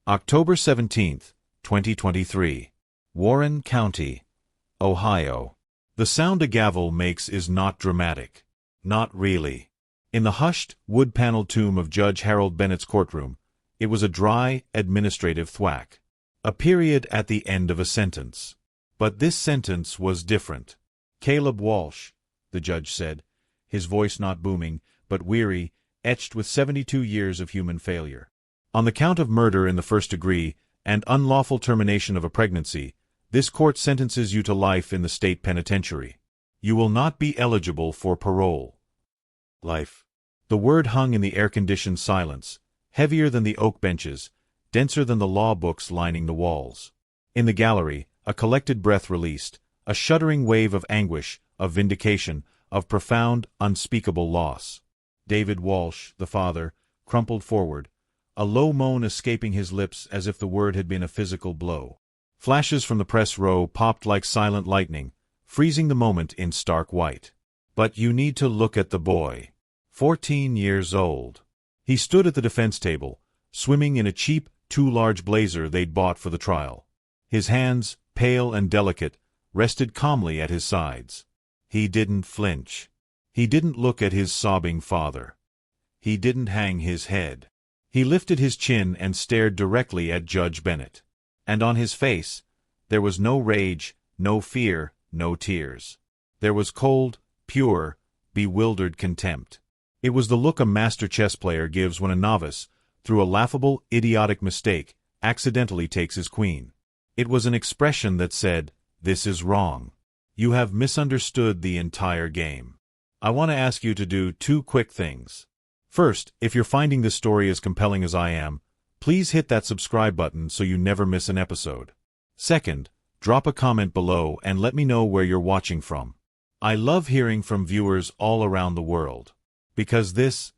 October 17, 2023. Warren County, Ohio. The sound a gavel makes is not dramatic. Not really. In the hushed, wood-paneled tomb of Judge Harold Bennett's courtroom, it was a dry, administrative thwack. A period at the end of a sentence. But this sentence was different. Caleb Walsh, the judge said, his voice not booming, but weary, etched with 72 years of human failure. On the count of murder in the first degree and unlawful termination of a pregnancy, this court sentences you to life in the state penitentiary. You will not be eligible for parole. Life. The word hung in the air-conditioned silence, heavier than the oak benches, denser than the law books lining the walls. In the gallery, a collected breath released, a shuddering wave of anguish, of vindication, of profound, unspeakable loss. David Walsh, the father, crumpled forward, a low moan escaping his lips as if the word had been a physical blow. Flashes from the press row popped like silent lightning, freezing the moment in stark white. But you need to look at the boy. 14 years old. He stood at the defense table, swimming in a cheap, too-large blazer they'd bought for the trial. His hands, pale and delicate, rested calmly at his sides. He didn't flinch. He didn't look at his sobbing father. He didn't hang his head. He lifted his chin and stared directly at Judge Bennett. And on his face, there was no rage, no fear, no tears. There was cold, pure, bewildered contempt. It was the look a master chess player gives when a novice, through a laughable, idiotic mistake, accidentally takes his queen. It was an expression that said, "This is wrong. You have misunderstood the entire game." I want to ask you to do two quick things. First, if you're finding this story as compelling as I am, please hit that subscribe button so you never miss an episode. Second, drop a comment below and let me know where you're watching from. I love hearing from viewers all around the world. Because this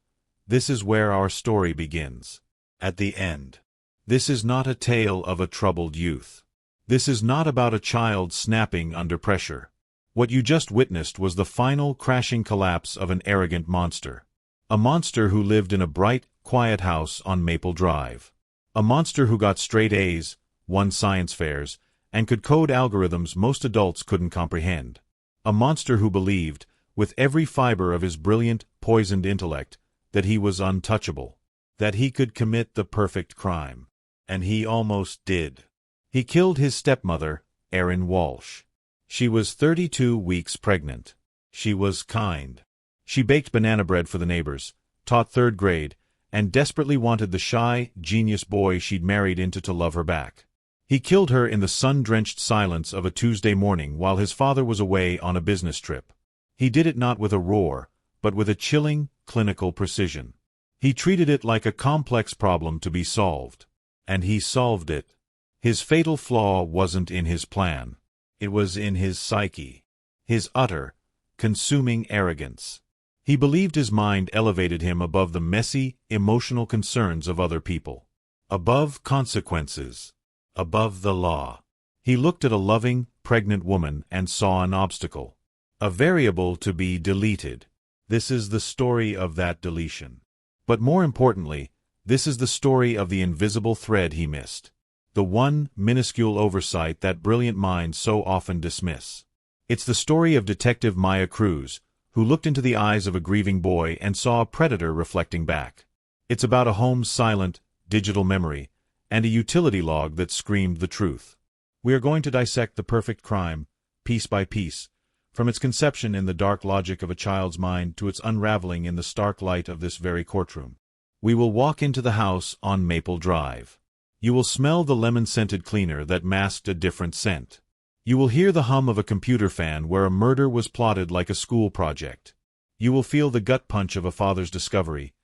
is where our story begins. At the end. This is not a tale of a troubled youth. This is not about a child snapping under pressure. What you just witnessed was the final crashing collapse of an arrogant monster. A monster who lived in a bright, quiet house on Maple Drive. A monster who got straight A's, won science fairs, and could code algorithms most adults couldn't comprehend. A monster who believed, with every fiber of his brilliant, poisoned intellect, that he was untouchable. That he could commit the perfect crime. And he almost did. He killed his stepmother, Erin Walsh. She was 32 weeks pregnant. She was kind. She baked banana bread for the neighbors, taught third grade, and desperately wanted the shy, genius boy she'd married into to love her back. He killed her in the sun-drenched silence of a Tuesday morning while his father was away on a business trip. He did it not with a roar, but with a chilling, clinical precision. He treated it like a complex problem to be solved. And he solved it. His fatal flaw wasn't in his plan. It was in his psyche. His utter, consuming arrogance. He believed his mind elevated him above the messy, emotional concerns of other people. Above consequences. Above the law. He looked at a loving, pregnant woman and saw an obstacle. A variable to be deleted. This is the story of that deletion. But more importantly, this is the story of the invisible thread he missed. The one minuscule oversight that brilliant minds so often dismiss. It's the story of Detective Maya Cruz, who looked into the eyes of a grieving boy and saw a predator reflecting back. It's about a home's silent, digital memory, and a utility log that screamed the truth. We are going to dissect the perfect crime, piece by piece, from its conception in the dark logic of a child's mind to its unraveling in the stark light of this very courtroom. We will walk into the house on Maple Drive. You will smell the lemon-scented cleaner that masked a different scent. You will hear the hum of a computer fan where a murder was plotted like a school project. You will feel the gut punch of a father's discovery,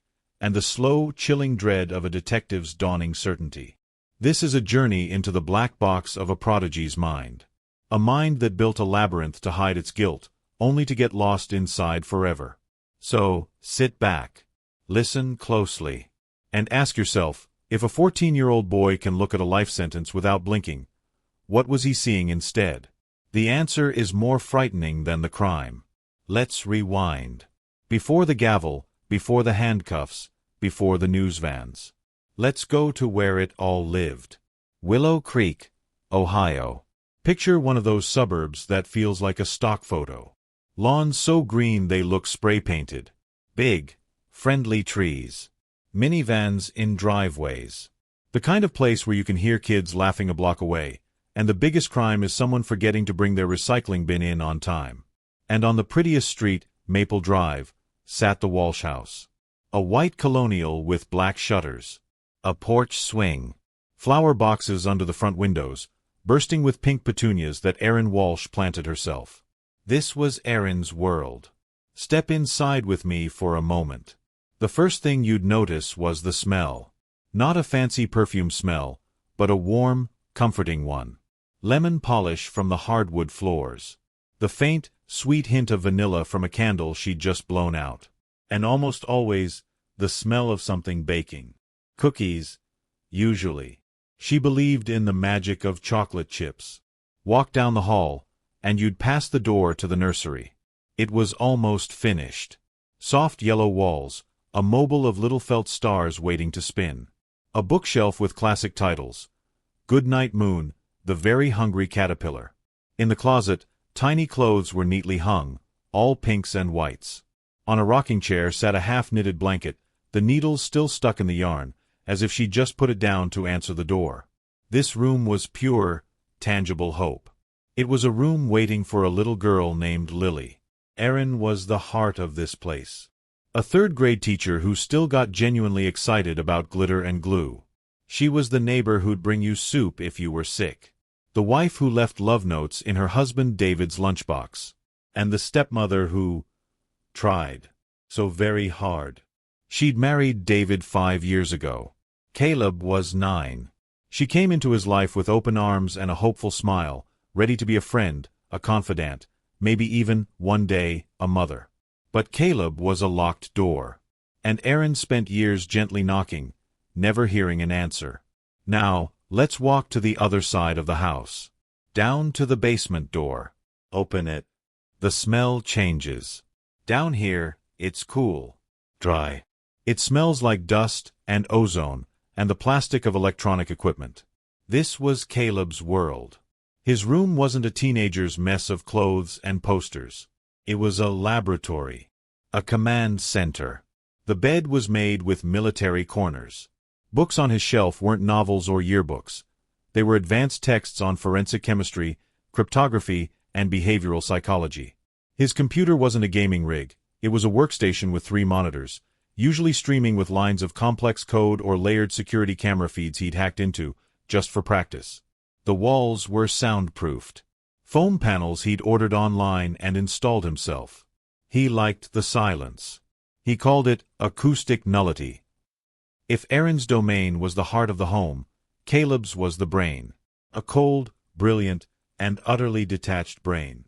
and the slow, chilling dread of a detective's dawning certainty. This is a journey into the black box of a prodigy's mind. A mind that built a labyrinth to hide its guilt, only to get lost inside forever. So, sit back, listen closely, and ask yourself, if a 14-year-old boy can look at a life sentence without blinking, what was he seeing instead? The answer is more frightening than the crime. Let's rewind. Before the gavel, before the handcuffs, before the news vans. Let's go to where it all lived. Willow Creek, Ohio. Picture one of those suburbs that feels like a stock photo. Lawns so green they look spray-painted. Big, friendly trees. Minivans in driveways. The kind of place where you can hear kids laughing a block away, and the biggest crime is someone forgetting to bring their recycling bin in on time. And on the prettiest street, Maple Drive, sat the Walsh house. A white colonial with black shutters. A porch swing. Flower boxes under the front windows, bursting with pink petunias that Erin Walsh planted herself. This was Erin's world. Step inside with me for a moment. The first thing you'd notice was the smell. Not a fancy perfume smell, but a warm, comforting one. Lemon polish from the hardwood floors. The faint, sweet hint of vanilla from a candle she'd just blown out. And almost always, the smell of something baking. Cookies, usually. She believed in the magic of chocolate chips. Walk down the hall, and you'd pass the door to the nursery. It was almost finished. Soft yellow walls, a mobile of little felt stars waiting to spin. A bookshelf with classic titles. Goodnight Moon, The Very Hungry Caterpillar. In the closet, tiny clothes were neatly hung, all pinks and whites. On a rocking chair sat a half-knitted blanket, the needles still stuck in the yarn, as if she'd just put it down to answer the door. This room was pure, tangible hope. It was a room waiting for a little girl named Lily. Erin was the heart of this place. A third-grade teacher who still got genuinely excited about glitter and glue. She was the neighbor who'd bring you soup if you were sick. The wife who left love notes in her husband David's lunchbox. And the stepmother who tried so very hard. She'd married David 5 years ago. Caleb was 9. She came into his life with open arms and a hopeful smile, ready to be a friend, a confidant, maybe even, one day, a mother. But Caleb was a locked door. And Erin spent years gently knocking, never hearing an answer. Now, let's walk to the other side of the house. Down to the basement door. Open it. The smell changes. Down here, it's cool. Dry. It smells like dust and ozone and the plastic of electronic equipment. This was Caleb's world. His room wasn't a teenager's mess of clothes and posters. It was a laboratory. A command center. The bed was made with military corners. Books on his shelf weren't novels or yearbooks. They were advanced texts on forensic chemistry, cryptography, and behavioral psychology. His computer wasn't a gaming rig. It was a workstation with 3 monitors, usually streaming with lines of complex code or layered security camera feeds he'd hacked into, just for practice. The walls were soundproofed. Foam panels he'd ordered online and installed himself. He liked the silence. He called it acoustic nullity. If Erin's domain was the heart of the home, Caleb's was the brain. A cold, brilliant, and utterly detached brain.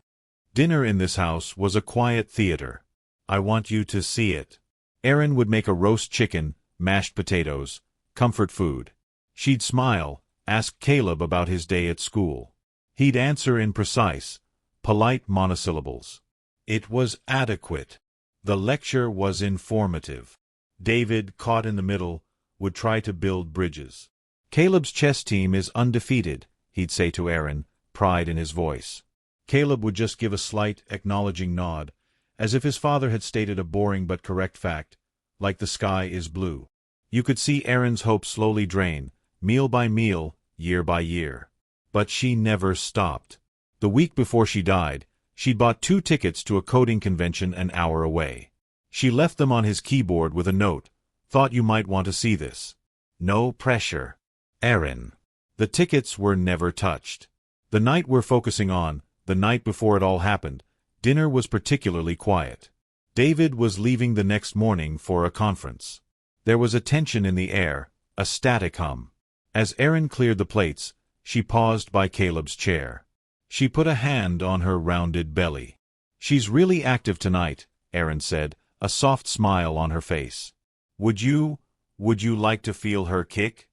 Dinner in this house was a quiet theater. I want you to see it. Erin would make a roast chicken, mashed potatoes, comfort food. She'd smile, ask Caleb about his day at school. He'd answer in precise, polite monosyllables. It was adequate. The lecture was informative. David, caught in the middle, would try to build bridges. Caleb's chess team is undefeated, he'd say to Erin, pride in his voice. Caleb would just give a slight, acknowledging nod, as if his father had stated a boring but correct fact, like the sky is blue. You could see Erin's hope slowly drain, meal by meal, year by year. But she never stopped. The week before she died, she'd bought 2 tickets to a coding convention an hour away. She left them on his keyboard with a note, "Thought you might want to see this. No pressure. Erin." The tickets were never touched. The night we're focusing on, the night before it all happened, dinner was particularly quiet. David was leaving the next morning for a conference. There was a tension in the air, a static hum. As Erin cleared the plates, she paused by Caleb's chair. She put a hand on her rounded belly. "She's really active tonight," Erin said, a soft smile on her face. Would you like to feel her kick?"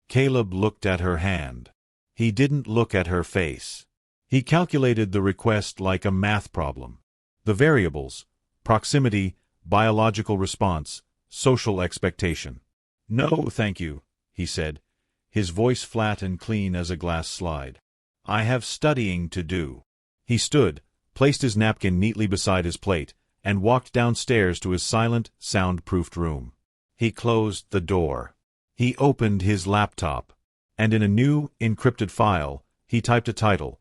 Caleb looked at her hand. He didn't look at her face. He calculated the request like a math problem. The variables: proximity, biological response, social expectation. "No, thank you," he said, his voice flat and clean as a glass slide. "I have studying to do." He stood, placed his napkin neatly beside his plate, and walked downstairs to his silent, sound-proofed room. He closed the door. He opened his laptop, and in a new, encrypted file, he typed a title,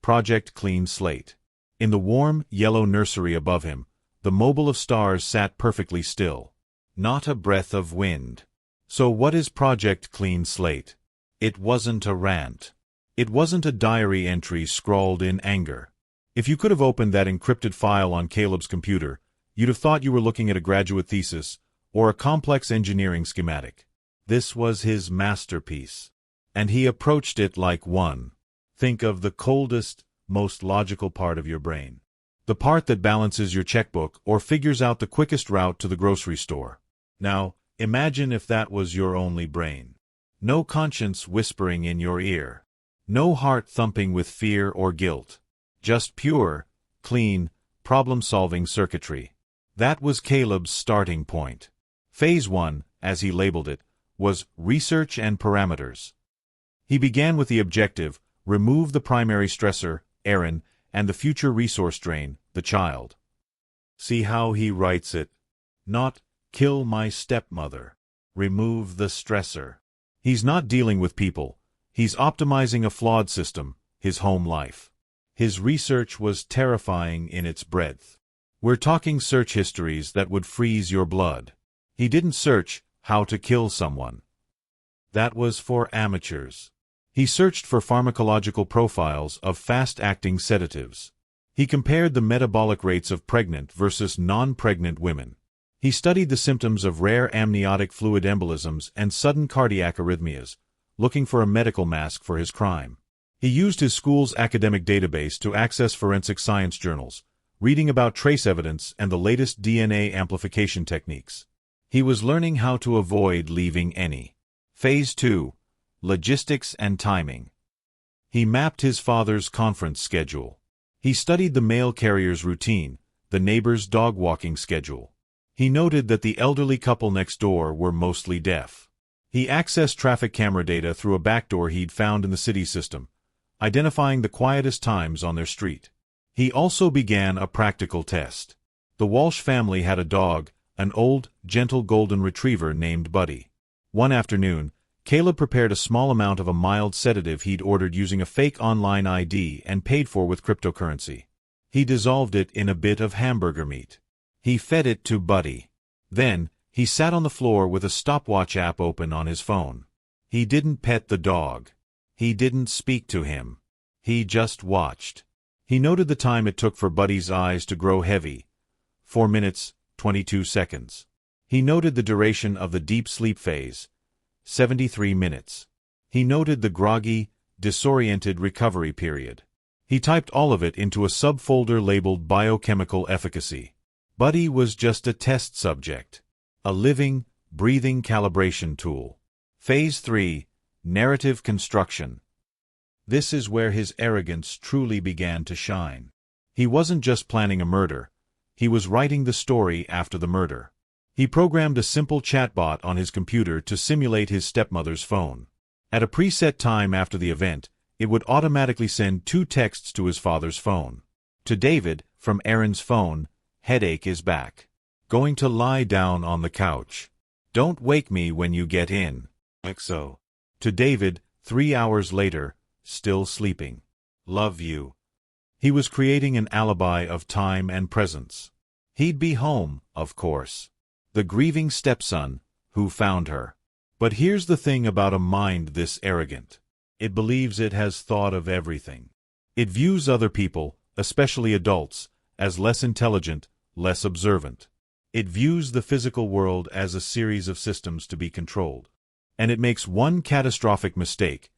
Project Clean Slate. In the warm, yellow nursery above him, the mobile of stars sat perfectly still. Not a breath of wind. So what is Project Clean Slate? It wasn't a rant. It wasn't a diary entry scrawled in anger. If you could have opened that encrypted file on Caleb's computer, you'd have thought you were looking at a graduate thesis or a complex engineering schematic. This was his masterpiece. And he approached it like one. Think of the coldest, most logical part of your brain. The part that balances your checkbook or figures out the quickest route to the grocery store. Now, imagine if that was your only brain. No conscience whispering in your ear. No heart thumping with fear or guilt. Just pure, clean, problem-solving circuitry. That was Caleb's starting point. Phase 1, as he labeled it, was research and parameters. He began with the objective, remove the primary stressor, Aaron, and the future resource drain, the child. See how he writes it? Not, kill my stepmother. Remove the stressor. He's not dealing with people. He's optimizing a flawed system, his home life. His research was terrifying in its breadth. We're talking search histories that would freeze your blood. He didn't search how to kill someone. That was for amateurs. He searched for pharmacological profiles of fast-acting sedatives. He compared the metabolic rates of pregnant versus non-pregnant women. He studied the symptoms of rare amniotic fluid embolisms and sudden cardiac arrhythmias, looking for a medical mask for his crime. He used his school's academic database to access forensic science journals, reading about trace evidence and the latest DNA amplification techniques. He was learning how to avoid leaving any. Phase 2. Logistics and timing. He mapped his father's conference schedule. He studied the mail carrier's routine, the neighbor's dog-walking schedule. He noted that the elderly couple next door were mostly deaf. He accessed traffic camera data through a backdoor he'd found in the city system, identifying the quietest times on their street. He also began a practical test. The Walsh family had a dog, an old, gentle golden retriever named Buddy. One afternoon, Caleb prepared a small amount of a mild sedative he'd ordered using a fake online ID and paid for with cryptocurrency. He dissolved it in a bit of hamburger meat. He fed it to Buddy. Then, he sat on the floor with a stopwatch app open on his phone. He didn't pet the dog. He didn't speak to him. He just watched. He noted the time it took for Buddy's eyes to grow heavy. 4 minutes, 22 seconds. He noted the duration of the deep sleep phase. 73 minutes. He noted the groggy, disoriented recovery period. He typed all of it into a subfolder labeled Biochemical Efficacy. Buddy was just a test subject. A living, breathing calibration tool. Phase 3. Narrative construction. This is where his arrogance truly began to shine. He wasn't just planning a murder. He was writing the story after the murder. He programmed a simple chatbot on his computer to simulate his stepmother's phone. At a preset time after the event, it would automatically send 2 texts to his father's phone. To David, from Aaron's phone, headache is back. Going to lie down on the couch. Don't wake me when you get in. XO. To David, 3 hours later, still sleeping. Love you. He was creating an alibi of time and presence. He'd be home, of course. The grieving stepson, who found her. But here's the thing about a mind this arrogant. It believes it has thought of everything. It views other people, especially adults, as less intelligent, less observant. It views the physical world as a series of systems to be controlled. And it makes one catastrophic mistake.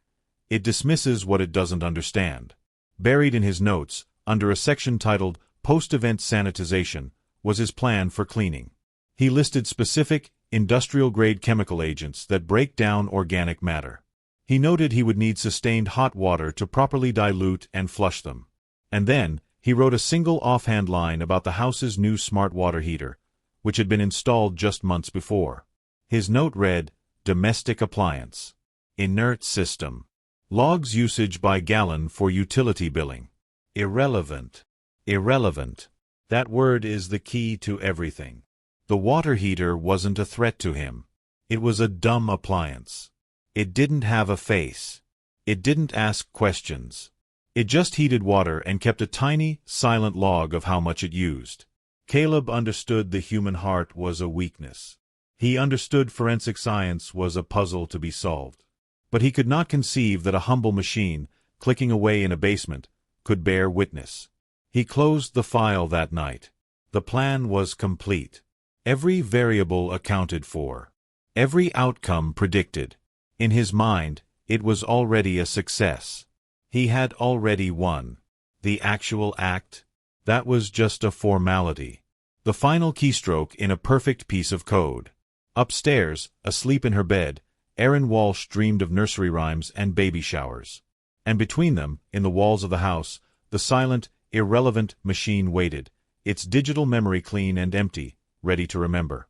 It dismisses what it doesn't understand. Buried in his notes, under a section titled Post-Event Sanitization, was his plan for cleaning. He listed specific, industrial-grade chemical agents that break down organic matter. He noted he would need sustained hot water to properly dilute and flush them. And then, he wrote a single offhand line about the house's new smart water heater, which had been installed just months before. His note read, domestic appliance. Inert system. Logs usage by gallon for utility billing. Irrelevant. Irrelevant. That word is the key to everything. The water heater wasn't a threat to him. It was a dumb appliance. It didn't have a face. It didn't ask questions. It just heated water and kept a tiny, silent log of how much it used. Caleb understood the human heart was a weakness. He understood forensic science was a puzzle to be solved. But he could not conceive that a humble machine, clicking away in a basement, could bear witness. He closed the file that night. The plan was complete. Every variable accounted for. Every outcome predicted. In his mind, it was already a success. He had already won. The actual act? That was just a formality. The final keystroke in a perfect piece of code. Upstairs, asleep in her bed, Erin Walsh dreamed of nursery rhymes and baby showers. And between them, in the walls of the house, the silent, irrelevant machine waited, its digital memory clean and empty, ready to remember.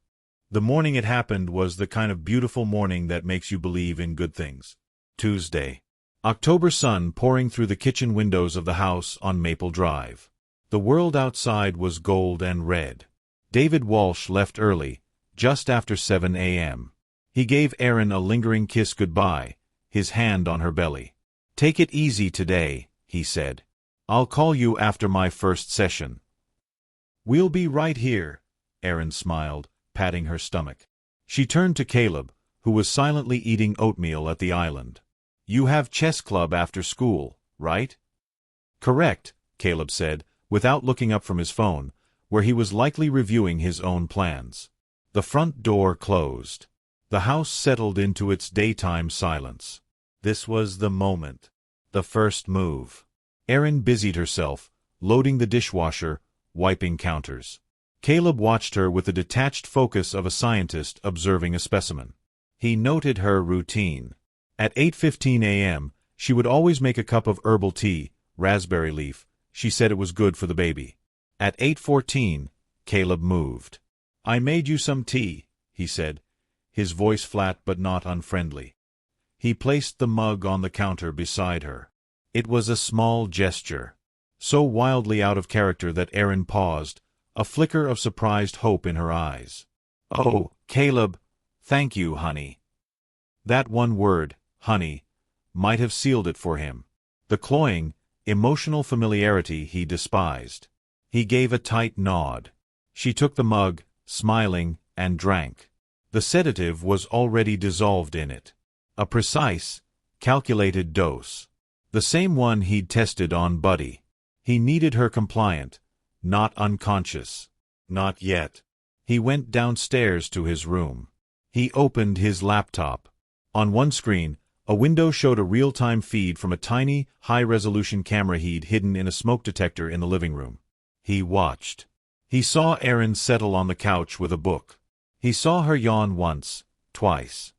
The morning it happened was the kind of beautiful morning that makes you believe in good things. Tuesday. October sun pouring through the kitchen windows of the house on Maple Drive. The world outside was gold and red. David Walsh left early, just after 7 a.m. He gave Erin a lingering kiss goodbye, his hand on her belly. "Take it easy today," he said. "I'll call you after my first session." "We'll be right here," Erin smiled, patting her stomach. She turned to Caleb, who was silently eating oatmeal at the island. "You have chess club after school, right?" "Correct," Caleb said, without looking up from his phone, where he was likely reviewing his own plans. The front door closed. The house settled into its daytime silence. This was the moment. The first move. Erin busied herself, loading the dishwasher, wiping counters. Caleb watched her with the detached focus of a scientist observing a specimen. He noted her routine. At 8:15 a.m., she would always make a cup of herbal tea, raspberry leaf. She said it was good for the baby. At 8:14, Caleb moved. "I made you some tea," he said, his voice flat but not unfriendly. He placed the mug on the counter beside her. It was a small gesture, so wildly out of character that Erin paused, a flicker of surprised hope in her eyes. "Oh, Caleb, thank you, honey." That one word, honey, might have sealed it for him. The cloying, emotional familiarity he despised. He gave a tight nod. She took the mug, smiling, and drank. The sedative was already dissolved in it. A precise, calculated dose. The same one he'd tested on Buddy. He needed her compliant, not unconscious. Not yet. He went downstairs to his room. He opened his laptop. On one screen, a window showed a real-time feed from a tiny, high-resolution camera he'd hidden in a smoke detector in the living room. He watched. He saw Erin settle on the couch with a book. He saw her yawn once, twice.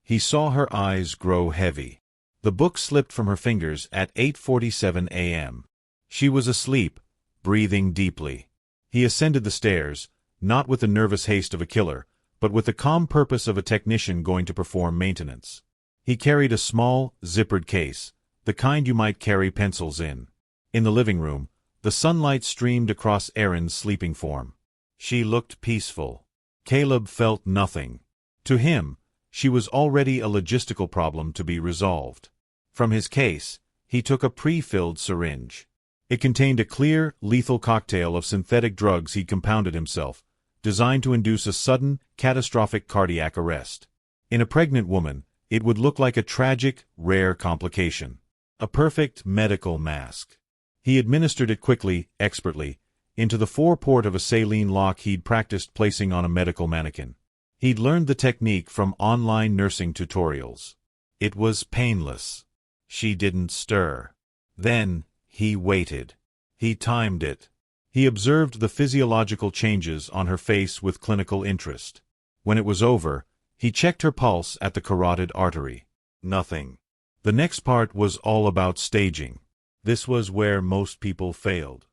He saw her eyes grow heavy. The book slipped from her fingers at 8:47 a.m. She was asleep, breathing deeply. He ascended the stairs, not with the nervous haste of a killer, but with the calm purpose of a technician going to perform maintenance. He carried a small, zippered case, the kind you might carry pencils in. In the living room, the sunlight streamed across Erin's sleeping form. She looked peaceful. Caleb felt nothing. To him, she was already a logistical problem to be resolved. From his case, he took a pre-filled syringe. It contained a clear, lethal cocktail of synthetic drugs he'd compounded himself, designed to induce a sudden, catastrophic cardiac arrest. In a pregnant woman, it would look like a tragic, rare complication. A perfect medical mask. He administered it quickly, expertly, into the foreport of a saline lock he'd practiced placing on a medical mannequin. He'd learned the technique from online nursing tutorials. It was painless. She didn't stir. Then, he waited. He timed it. He observed the physiological changes on her face with clinical interest. When it was over, he checked her pulse at the carotid artery. Nothing. The next part was all about staging. This was where most people failed.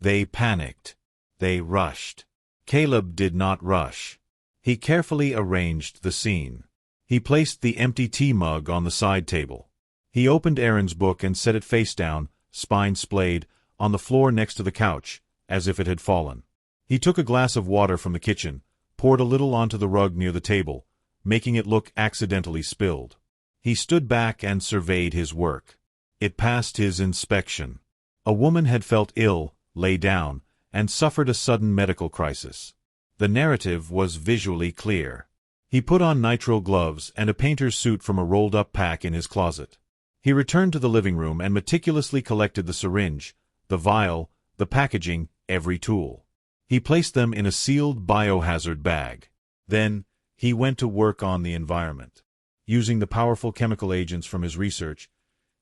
They panicked. They rushed. Caleb did not rush. He carefully arranged the scene. He placed the empty tea mug on the side table. He opened Aaron's book and set it face down, spine splayed, on the floor next to the couch, as if it had fallen. He took a glass of water from the kitchen, poured a little onto the rug near the table, making it look accidentally spilled. He stood back and surveyed his work. It passed his inspection. A woman had felt ill, lay down, and suffered a sudden medical crisis. The narrative was visually clear. He put on nitrile gloves and a painter's suit from a rolled-up pack in his closet. He returned to the living room and meticulously collected the syringe, the vial, the packaging, every tool. He placed them in a sealed biohazard bag. Then, he went to work on the environment. Using the powerful chemical agents from his research,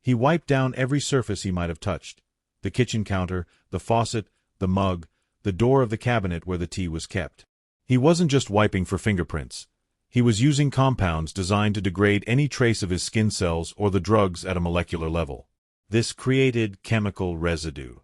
he wiped down every surface he might have touched: the kitchen counter, the faucet, the mug, the door of the cabinet where the tea was kept. He wasn't just wiping for fingerprints. He was using compounds designed to degrade any trace of his skin cells or the drugs at a molecular level. This created chemical residue.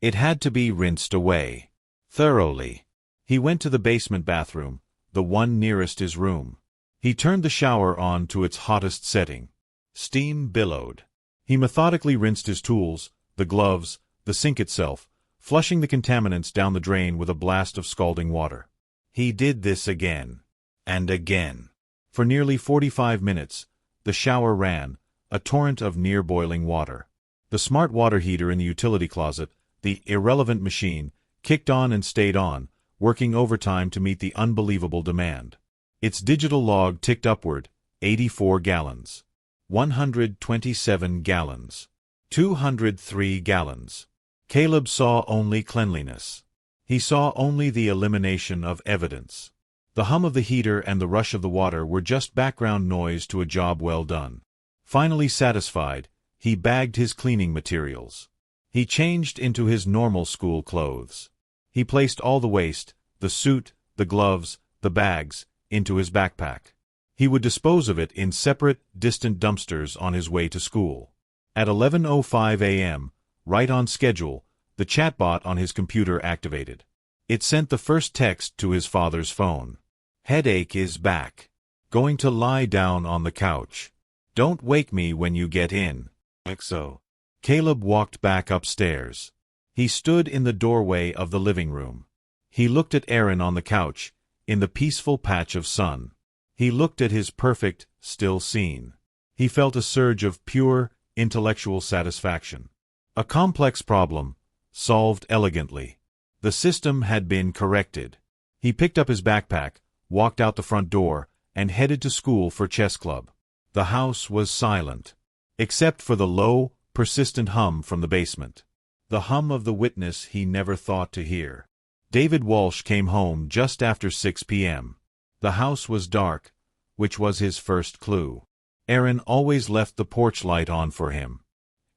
It had to be rinsed away. Thoroughly. He went to the basement bathroom, the one nearest his room. He turned the shower on to its hottest setting. Steam billowed. He methodically rinsed his tools, the gloves, the sink itself, flushing the contaminants down the drain with a blast of scalding water. He did this again. And again. For nearly 45 minutes, the shower ran, a torrent of near-boiling water. The smart water heater in the utility closet, the irrelevant machine, kicked on and stayed on, working overtime to meet the unbelievable demand. Its digital log ticked upward: 84 gallons. 127 gallons. 203 gallons. Caleb saw only cleanliness. He saw only the elimination of evidence. The hum of the heater and the rush of the water were just background noise to a job well done. Finally satisfied, he bagged his cleaning materials. He changed into his normal school clothes. He placed all the waste, the suit, the gloves, the bags, into his backpack. He would dispose of it in separate, distant dumpsters on his way to school. At 11:05 a.m., right on schedule, the chatbot on his computer activated. It sent the first text to his father's phone. "Headache is back. Going to lie down on the couch. Don't wake me when you get in. XO." Caleb walked back upstairs. He stood in the doorway of the living room. He looked at Aaron on the couch, in the peaceful patch of sun. He looked at his perfect, still scene. He felt a surge of pure, intellectual satisfaction. A complex problem, solved elegantly. The system had been corrected. He picked up his backpack, walked out the front door, and headed to school for chess club. The house was silent, except for the low, persistent hum from the basement. The hum of the witness he never thought to hear. David Walsh came home just after 6 p.m. The house was dark, which was his first clue. Aaron always left the porch light on for him.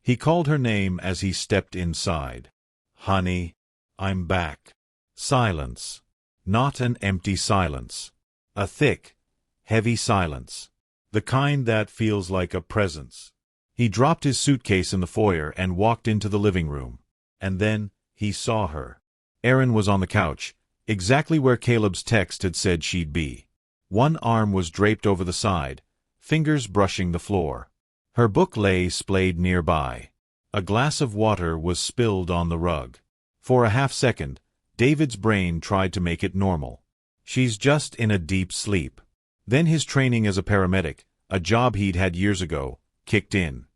He called her name as he stepped inside. "Honey, I'm back." Silence. Not an empty silence. A thick, heavy silence. The kind that feels like a presence. He dropped his suitcase in the foyer and walked into the living room. And then, he saw her. Aaron was on the couch, exactly where Caleb's text had said she'd be. One arm was draped over the side, fingers brushing the floor. Her book lay splayed nearby. A glass of water was spilled on the rug. For a half-second, David's brain tried to make it normal. She's just in a deep sleep. Then his training as a paramedic, a job he'd had years ago, kicked in.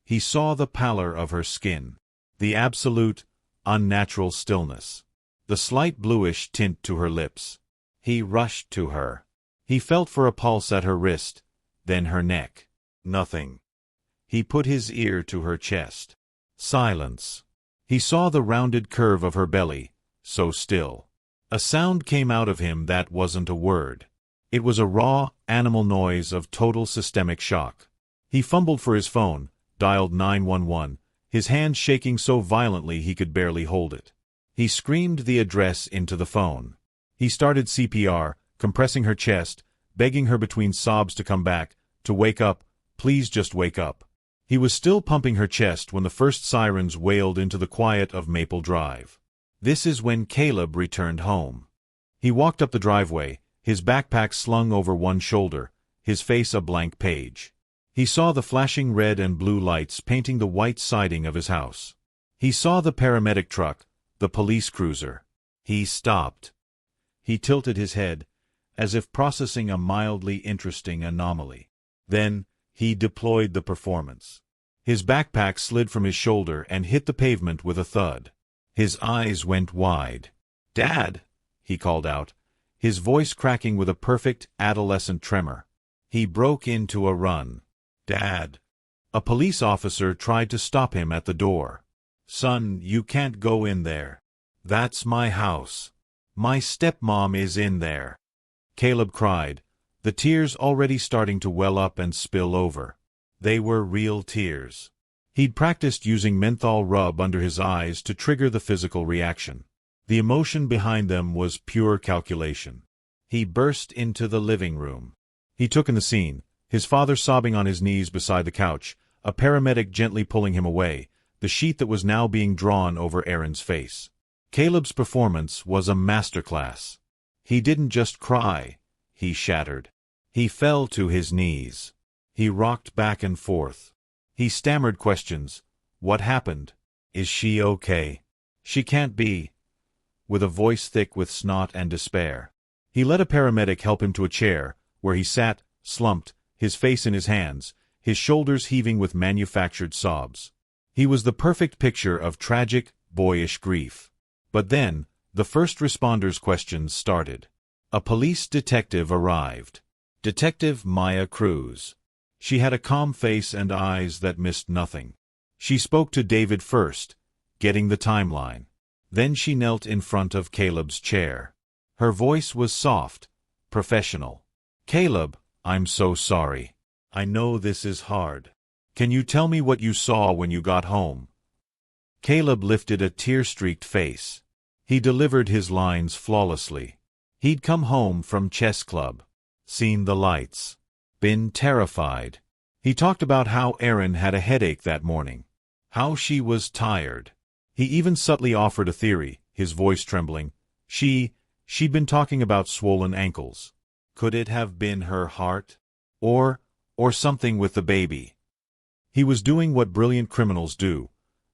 He saw the pallor of her skin, the absolute, unnatural stillness, the slight bluish tint to her lips. He rushed to her. He felt for a pulse at her wrist, then her neck. Nothing. He put his ear to her chest. Silence. He saw the rounded curve of her belly, so still. A sound came out of him that wasn't a word. It was a raw, animal noise of total systemic shock. He fumbled for his phone, dialed 911, his hands shaking so violently he could barely hold it. He screamed the address into the phone. He started CPR, compressing her chest, begging her between sobs to come back, to wake up, please just wake up. He was still pumping her chest when the first sirens wailed into the quiet of Maple Drive. This is when Caleb returned home. He walked up the driveway, his backpack slung over one shoulder, his face a blank page. He saw the flashing red and blue lights painting the white siding of his house. He saw the paramedic truck, the police cruiser. He stopped. He tilted his head, as if processing a mildly interesting anomaly. Then, he deployed the performance. His backpack slid from his shoulder and hit the pavement with a thud. His eyes went wide. "Dad!" he called out, his voice cracking with a perfect adolescent tremor. He broke into a run. "Dad!" A police officer tried to stop him at the door. "Son, you can't go in there. That's my house. My stepmom is in there." Caleb cried, the tears already starting to well up and spill over. They were real tears. He'd practiced using menthol rub under his eyes to trigger the physical reaction. The emotion behind them was pure calculation. He burst into the living room. He took in the scene, his father sobbing on his knees beside the couch, a paramedic gently pulling him away, the sheet that was now being drawn over Aaron's face. Caleb's performance was a masterclass. He didn't just cry, he shattered. He fell to his knees. He rocked back and forth. He stammered questions. "What happened? Is she okay? She can't be," with a voice thick with snot and despair. He let a paramedic help him to a chair, where he sat, slumped, his face in his hands, his shoulders heaving with manufactured sobs. He was the perfect picture of tragic, boyish grief. But then, the first responders' questions started. A police detective arrived. Detective Maya Cruz. She had a calm face and eyes that missed nothing. She spoke to David first, getting the timeline. Then she knelt in front of Caleb's chair. Her voice was soft, professional. "Caleb, I'm so sorry. I know this is hard. Can you tell me what you saw when you got home?" Caleb lifted a tear-streaked face. He delivered his lines flawlessly. He'd come home from chess club, seen the lights, been terrified. He talked about how Aaron had a headache that morning, how she was tired. He even subtly offered a theory, his voice trembling. She'd been talking about swollen ankles. Could it have been her heart? Or something with the baby? He was doing what brilliant criminals do,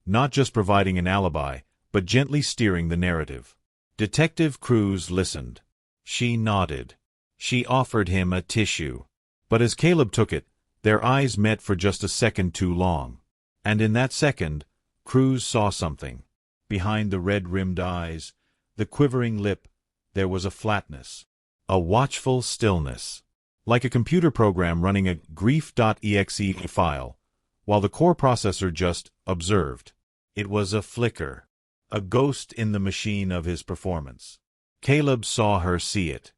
not just providing an alibi, but gently steering the narrative. Detective Cruz listened. She nodded. She offered him a tissue. But as Caleb took it, their eyes met for just a second too long. And in that second, Cruz saw something. Behind the red-rimmed eyes, the quivering lip, there was a flatness, a watchful stillness, like a computer program running a grief.exe file, while the core processor just observed. It was a flicker, a ghost in the machine of his performance. Caleb saw her see it.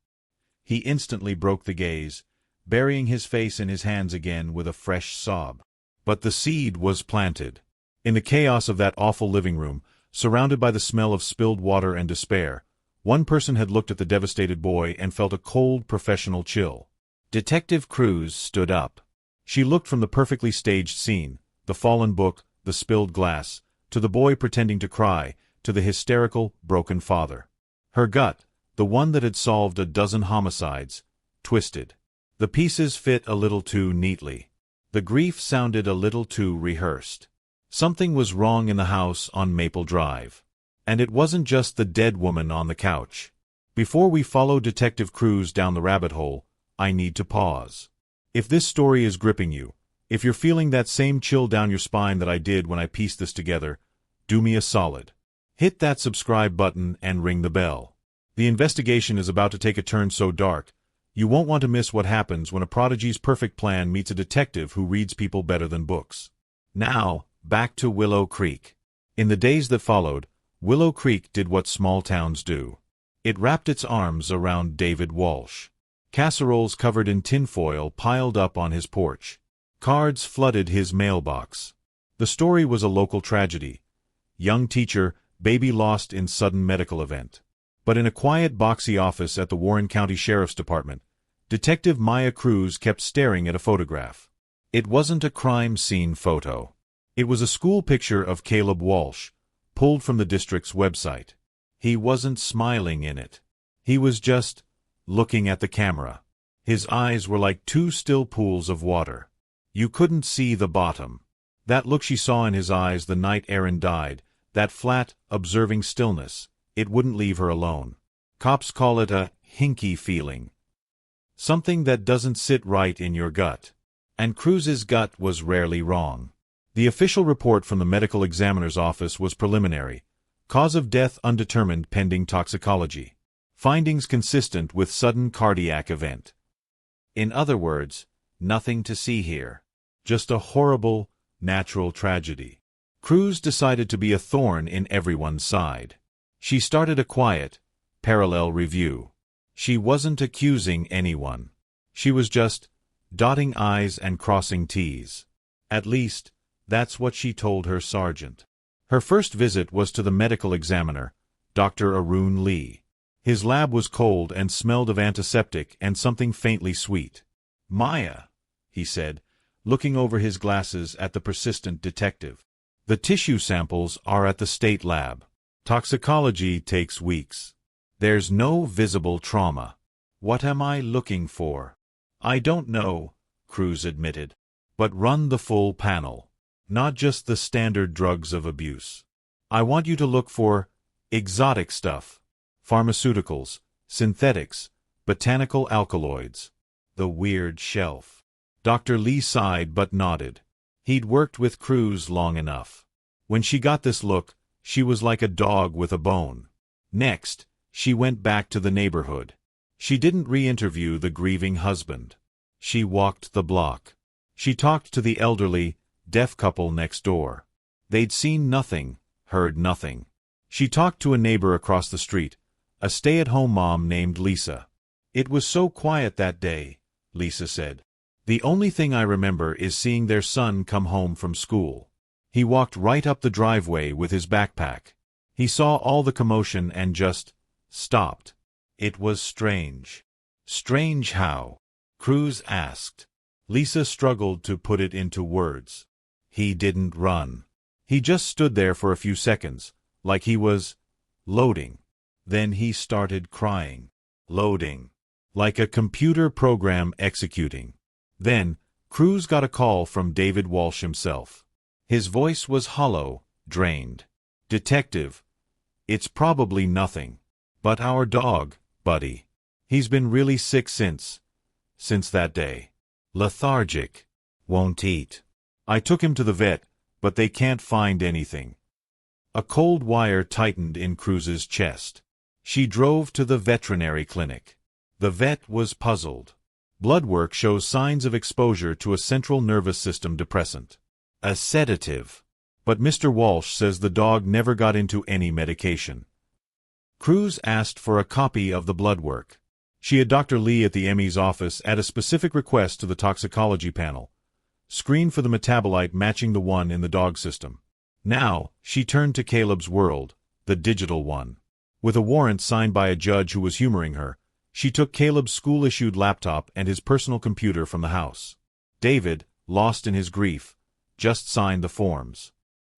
He instantly broke the gaze, burying his face in his hands again with a fresh sob. But the seed was planted. In the chaos of that awful living room, surrounded by the smell of spilled water and despair, one person had looked at the devastated boy and felt a cold, professional chill. Detective Cruz stood up. She looked from the perfectly staged scene, the fallen book, the spilled glass, to the boy pretending to cry, to the hysterical, broken father. Her gut, the one that had solved a dozen homicides, twisted. The pieces fit a little too neatly. The grief sounded a little too rehearsed. Something was wrong in the house on Maple Drive. And it wasn't just the dead woman on the couch. Before we follow Detective Cruz down the rabbit hole, I need to pause. If this story is gripping you, if you're feeling that same chill down your spine that I did when I pieced this together, do me a solid. Hit that subscribe button and ring the bell. The investigation is about to take a turn so dark, you won't want to miss what happens when a prodigy's perfect plan meets a detective who reads people better than books. Now, back to Willow Creek. In the days that followed, Willow Creek did what small towns do. It wrapped its arms around David Walsh. Casseroles covered in tinfoil piled up on his porch. Cards flooded his mailbox. The story was a local tragedy. Young teacher, baby lost in sudden medical event. But in a quiet, boxy office at the Warren County Sheriff's Department, Detective Maya Cruz kept staring at a photograph. It wasn't a crime scene photo. It was a school picture of Caleb Walsh, pulled from the district's website. He wasn't smiling in it. He was just looking at the camera. His eyes were like two still pools of water. You couldn't see the bottom. That look she saw in his eyes the night Aaron died, that flat, observing stillness, it wouldn't leave her alone. Cops call it a hinky feeling. Something that doesn't sit right in your gut. And Cruz's gut was rarely wrong. The official report from the medical examiner's office was preliminary. Cause of death undetermined pending toxicology. Findings consistent with sudden cardiac event. In other words, nothing to see here. Just a horrible, natural tragedy. Cruz decided to be a thorn in everyone's side. She started a quiet, parallel review. She wasn't accusing anyone. She was just dotting I's and crossing T's. At least, that's what she told her sergeant. Her first visit was to the medical examiner, Dr. Arun Lee. His lab was cold and smelled of antiseptic and something faintly sweet. "Maya," he said, looking over his glasses at the persistent detective. "The tissue samples are at the state lab. Toxicology takes weeks. There's no visible trauma. What am I looking for?" "I don't know," Cruz admitted. "But run the full panel. Not just the standard drugs of abuse. I want you to look for exotic stuff. Pharmaceuticals, synthetics, botanical alkaloids. The weird shelf." Dr. Lee sighed but nodded. He'd worked with Cruz long enough. When she got this look, she was like a dog with a bone. Next, she went back to the neighborhood. She didn't re-interview the grieving husband. She walked the block. She talked to the elderly, deaf couple next door. They'd seen nothing, heard nothing. She talked to a neighbor across the street, a stay-at-home mom named Lisa. "It was so quiet that day," Lisa said. "The only thing I remember is seeing their son come home from school. He walked right up the driveway with his backpack. He saw all the commotion and just stopped. It was strange." "Strange how?" Cruz asked. Lisa struggled to put it into words. "He didn't run. He just stood there for a few seconds, like he was loading. Then he started crying. Loading. Like a computer program executing. Then, Cruz got a call from David Walsh himself. His voice was hollow, drained. "Detective, it's probably nothing. But our dog, Buddy. He's been really sick since that day. Lethargic. Won't eat. I took him to the vet, but they can't find anything." A cold wire tightened in Cruz's chest. She drove to the veterinary clinic. The vet was puzzled. Blood work shows signs of exposure to a central nervous system depressant. A sedative. But Mr. Walsh says the dog never got into any medication. Cruz asked for a copy of the blood work. She had Dr. Lee at the ME's office add a specific request to the toxicology panel. Screen for the metabolite matching the one in the dog system. Now, she turned to Caleb's world, the digital one. With a warrant signed by a judge who was humoring her, she took Caleb's school-issued laptop and his personal computer from the house. David, lost in his grief, just signed the forms.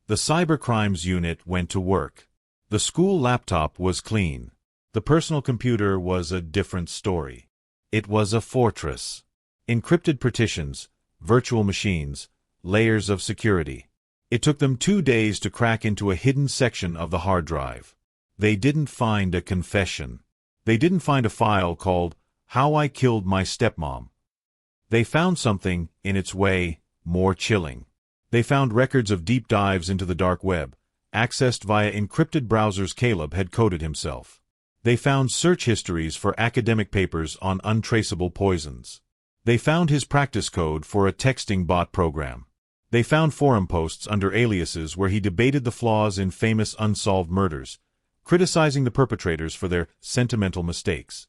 The cybercrimes unit went to work. The school laptop was clean. The personal computer was a different story. It was a fortress. Encrypted partitions, virtual machines, layers of security. It took them 2 days to crack into a hidden section of the hard drive. They didn't find a confession. They didn't find a file called "How I Killed My Stepmom." They found something, in its way, more chilling. They found records of deep dives into the dark web, accessed via encrypted browsers Caleb had coded himself. They found search histories for academic papers on untraceable poisons. They found his practice code for a texting bot program. They found forum posts under aliases where he debated the flaws in famous unsolved murders, criticizing the perpetrators for their sentimental mistakes.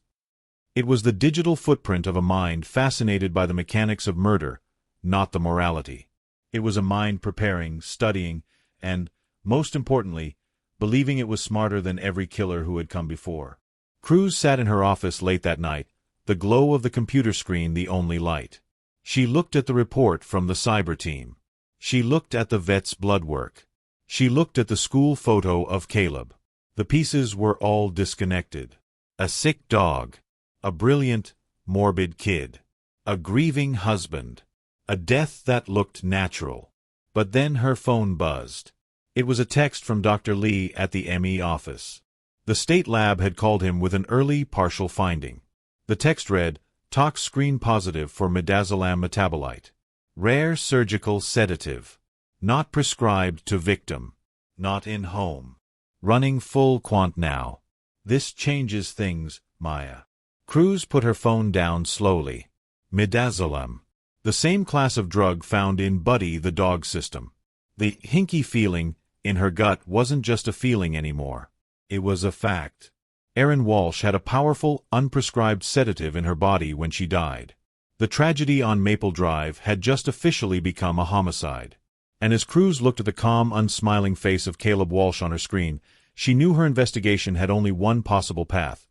It was the digital footprint of a mind fascinated by the mechanics of murder, not the morality. It was a mind preparing, studying, and, most importantly, believing it was smarter than every killer who had come before. Cruz sat in her office late that night, the glow of the computer screen the only light. She looked at the report from the cyber team. She looked at the vet's blood work. She looked at the school photo of Caleb. The pieces were all disconnected. A sick dog. A brilliant, morbid kid. A grieving husband. A death that looked natural. But then her phone buzzed. It was a text from Dr. Lee at the ME office. The state lab had called him with an early partial finding. The text read, "Tox screen positive for midazolam metabolite. Rare surgical sedative. Not prescribed to victim. Not in home. Running full quant now. This changes things, Maya." Cruz put her phone down slowly. Midazolam. The same class of drug found in Buddy the dog system. The hinky feeling in her gut wasn't just a feeling anymore. It was a fact. Erin Walsh had a powerful, unprescribed sedative in her body when she died. The tragedy on Maple Drive had just officially become a homicide. And as Cruz looked at the calm, unsmiling face of Caleb Walsh on her screen, she knew her investigation had only one possible path.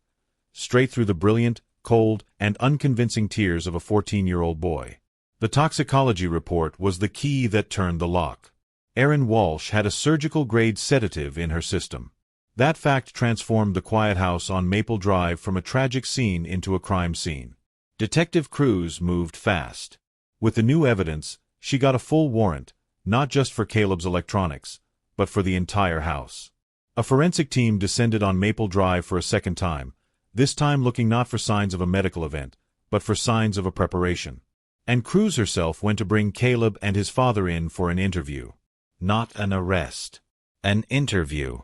Straight through the brilliant, cold, and unconvincing tears of a 14-year-old boy. The toxicology report was the key that turned the lock. Erin Walsh had a surgical-grade sedative in her system. That fact transformed the quiet house on Maple Drive from a tragic scene into a crime scene. Detective Cruz moved fast. With the new evidence, she got a full warrant, not just for Caleb's electronics, but for the entire house. A forensic team descended on Maple Drive for a second time, this time looking not for signs of a medical event, but for signs of a preparation. And Cruz herself went to bring Caleb and his father in for an interview. Not an arrest. An interview.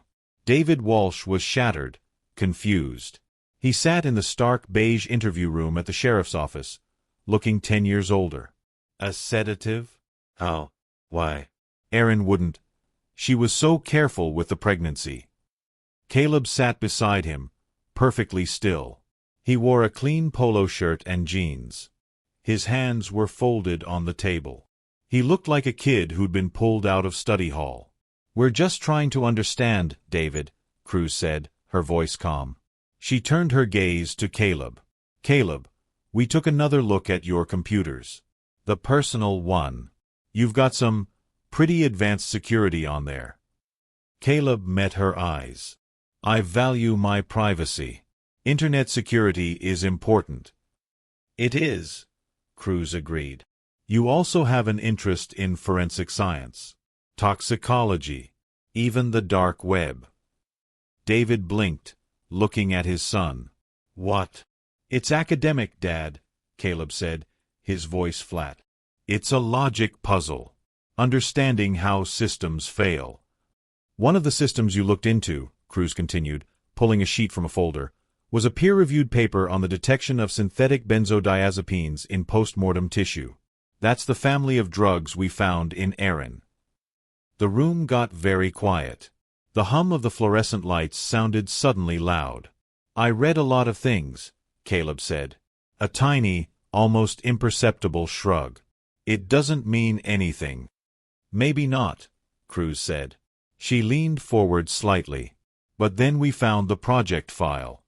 David Walsh was shattered, confused. He sat in the stark beige interview room at the sheriff's office, looking 10 years older. A sedative? How? Why? Erin wouldn't. She was so careful with the pregnancy. Caleb sat beside him, perfectly still. He wore a clean polo shirt and jeans. His hands were folded on the table. He looked like a kid who'd been pulled out of study hall. "We're just trying to understand, David," Cruz said, her voice calm. She turned her gaze to Caleb. "Caleb, we took another look at your computers. The personal one. You've got some pretty advanced security on there." Caleb met her eyes. "I value my privacy. Internet security is important." "It is," Cruz agreed. "You also have an interest in forensic science. Toxicology. Even the dark web." David blinked, looking at his son. "What?" "It's academic, Dad," Caleb said, his voice flat. "It's a logic puzzle. Understanding how systems fail." "One of the systems you looked into," Cruz continued, pulling a sheet from a folder, "was a peer-reviewed paper on the detection of synthetic benzodiazepines in post-mortem tissue. That's the family of drugs we found in Erin." The room got very quiet. The hum of the fluorescent lights sounded suddenly loud. "I read a lot of things," Caleb said. A tiny, almost imperceptible shrug. "It doesn't mean anything." "Maybe not," Cruz said. She leaned forward slightly. "But then we found the project file."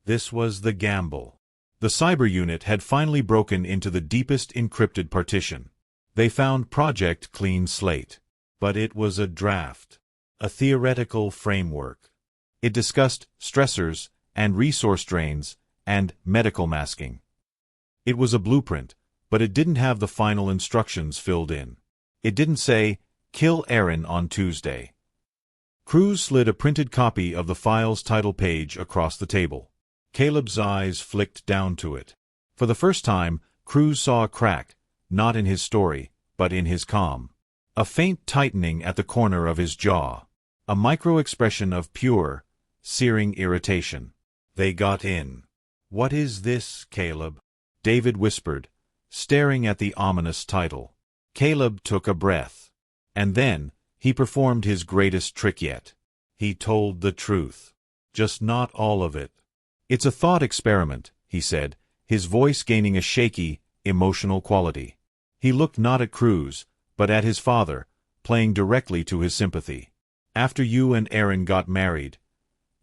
This was the gamble. The cyber unit had finally broken into the deepest encrypted partition. They found Project Clean Slate. But it was a draft. A theoretical framework. It discussed stressors and resource drains and medical masking. It was a blueprint, but it didn't have the final instructions filled in. It didn't say, "Kill Erin on Tuesday." Cruz slid a printed copy of the file's title page across the table. Caleb's eyes flicked down to it. For the first time, Cruz saw a crack, not in his story, but in his calm. A faint tightening at the corner of his jaw. A micro-expression of pure, searing irritation. They got in. "What is this, Caleb?" David whispered, staring at the ominous title. Caleb took a breath. And then, he performed his greatest trick yet. He told the truth. Just not all of it. "It's a thought experiment," he said, his voice gaining a shaky, emotional quality. He looked not at Cruz, but at his father, playing directly to his sympathy. "After you and Erin got married,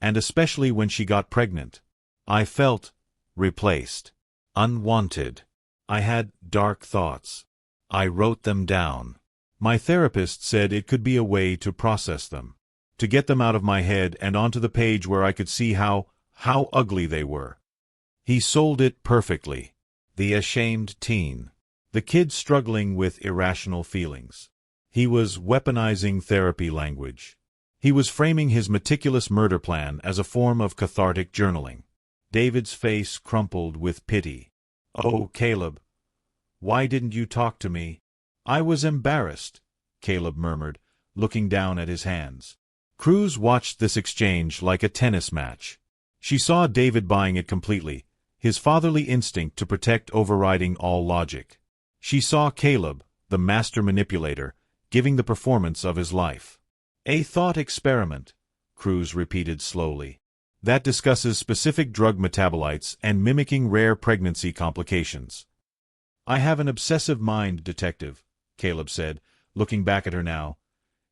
and especially when she got pregnant, I felt replaced, unwanted. I had dark thoughts. I wrote them down. My therapist said it could be a way to process them, to get them out of my head and onto the page where I could see how ugly they were. He sold it perfectly. The ashamed teen. The kid struggling with irrational feelings. He was weaponizing therapy language. He was framing his meticulous murder plan as a form of cathartic journaling. David's face crumpled with pity. "Oh, Caleb, why didn't you talk to me?" "I was embarrassed," Caleb murmured, looking down at his hands. Cruz watched this exchange like a tennis match. She saw David buying it completely, his fatherly instinct to protect overriding all logic. She saw Caleb, the master manipulator, giving the performance of his life. "A thought experiment," Cruz repeated slowly, "that discusses specific drug metabolites and mimicking rare pregnancy complications." "I have an obsessive mind, Detective," Caleb said, looking back at her now,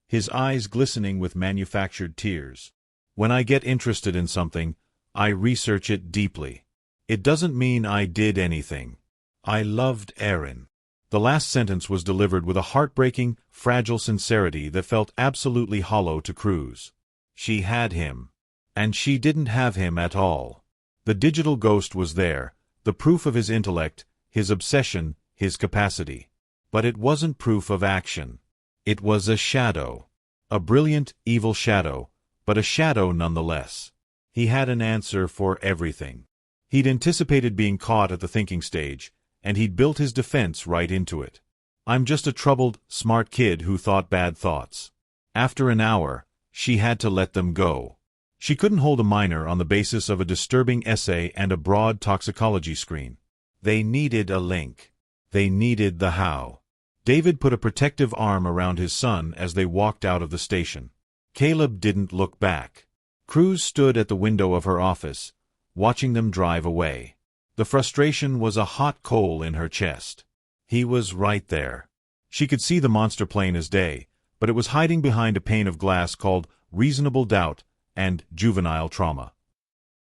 his eyes glistening with manufactured tears. "When I get interested in something, I research it deeply. It doesn't mean I did anything. I loved Aaron." The last sentence was delivered with a heartbreaking, fragile sincerity that felt absolutely hollow to Cruz. She had him. And she didn't have him at all. The digital ghost was there, the proof of his intellect, his obsession, his capacity. But it wasn't proof of action. It was a shadow. A brilliant, evil shadow, but a shadow nonetheless. He had an answer for everything. He'd anticipated being caught at the thinking stage, and he'd built his defense right into it. "I'm just a troubled, smart kid who thought bad thoughts." After an hour, she had to let them go. She couldn't hold a minor on the basis of a disturbing essay and a broad toxicology screen. They needed a link. They needed the how. David put a protective arm around his son as they walked out of the station. Caleb didn't look back. Cruz stood at the window of her office, watching them drive away. The frustration was a hot coal in her chest. He was right there. She could see the monster plain as day, but it was hiding behind a pane of glass called reasonable doubt and juvenile trauma.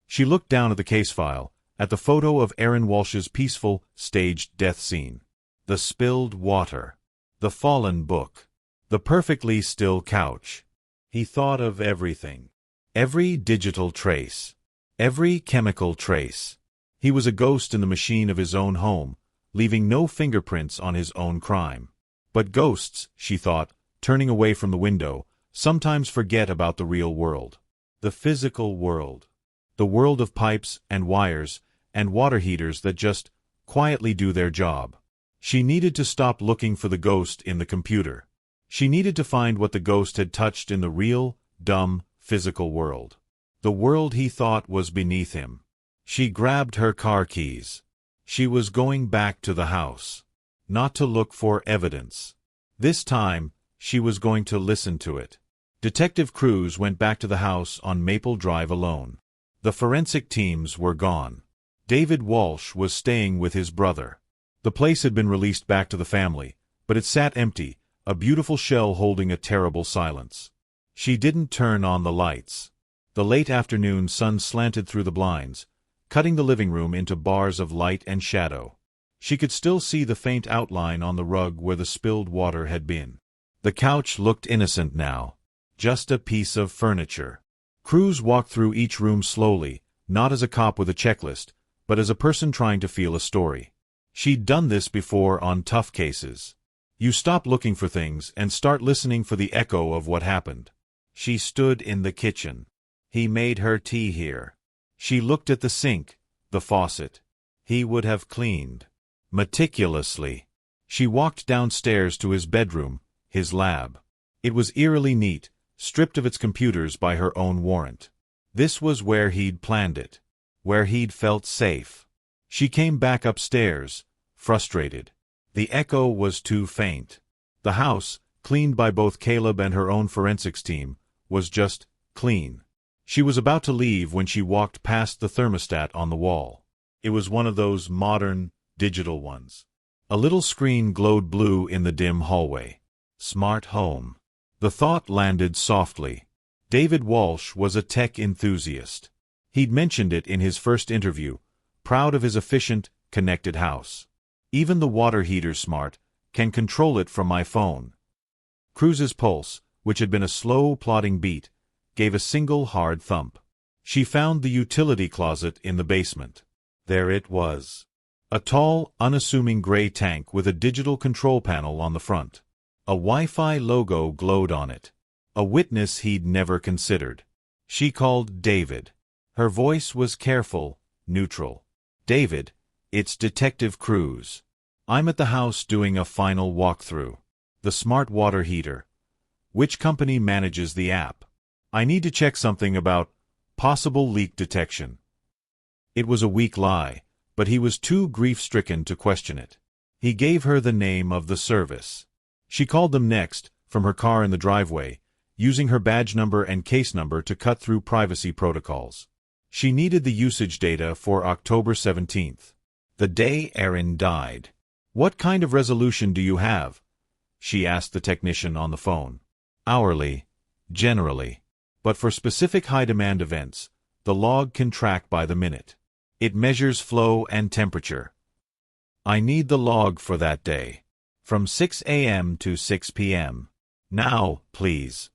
She looked down at the case file, at the photo of Aaron Walsh's peaceful, staged death scene. The spilled water. The fallen book. The perfectly still couch. He thought of everything. Every digital trace. Every chemical trace. He was a ghost in the machine of his own home, leaving no fingerprints on his own crime. But ghosts, she thought, turning away from the window, sometimes forget about the real world. The physical world. The world of pipes and wires and water heaters that just quietly do their job. She needed to stop looking for the ghost in the computer. She needed to find what the ghost had touched in the real, dumb, physical world. The world he thought was beneath him. She grabbed her car keys. She was going back to the house. Not to look for evidence. This time, she was going to listen to it. Detective Cruz went back to the house on Maple Drive alone. The forensic teams were gone. David Walsh was staying with his brother. The place had been released back to the family, but it sat empty, a beautiful shell holding a terrible silence. She didn't turn on the lights. The late afternoon sun slanted through the blinds, cutting the living room into bars of light and shadow. She could still see the faint outline on the rug where the spilled water had been. The couch looked innocent now. Just a piece of furniture. Cruz walked through each room slowly, not as a cop with a checklist, but as a person trying to feel a story. She'd done this before on tough cases. You stop looking for things and start listening for the echo of what happened. She stood in the kitchen. He made her tea here. She looked at the sink, the faucet. He would have cleaned. Meticulously. She walked downstairs to his bedroom, his lab. It was eerily neat, stripped of its computers by her own warrant. This was where he'd planned it. Where he'd felt safe. She came back upstairs, frustrated. The echo was too faint. The house, cleaned by both Caleb and her own forensics team, was just clean. She was about to leave when she walked past the thermostat on the wall. It was one of those modern, digital ones. A little screen glowed blue in the dim hallway. Smart home. The thought landed softly. David Walsh was a tech enthusiast. He'd mentioned it in his first interview, proud of his efficient, connected house. Even the water heater's smart, can control it from my phone. Cruz's pulse, which had been a slow, plodding beat, gave a single hard thump. She found the utility closet in the basement. There it was. A tall, unassuming gray tank with a digital control panel on the front. A Wi-Fi logo glowed on it. A witness he'd never considered. She called David. Her voice was careful, neutral. David, it's Detective Cruz. I'm at the house doing a final walkthrough. The smart water heater. Which company manages the app? I need to check something about possible leak detection. It was a weak lie, but he was too grief-stricken to question it. He gave her the name of the service. She called them next, from her car in the driveway, using her badge number and case number to cut through privacy protocols. She needed the usage data for October 17th, the day Erin died. What kind of resolution do you have? She asked the technician on the phone. Hourly, generally. But for specific high-demand events, the log can track by the minute. It measures flow and temperature. I need the log for that day. From 6 a.m. to 6 p.m. Now, please.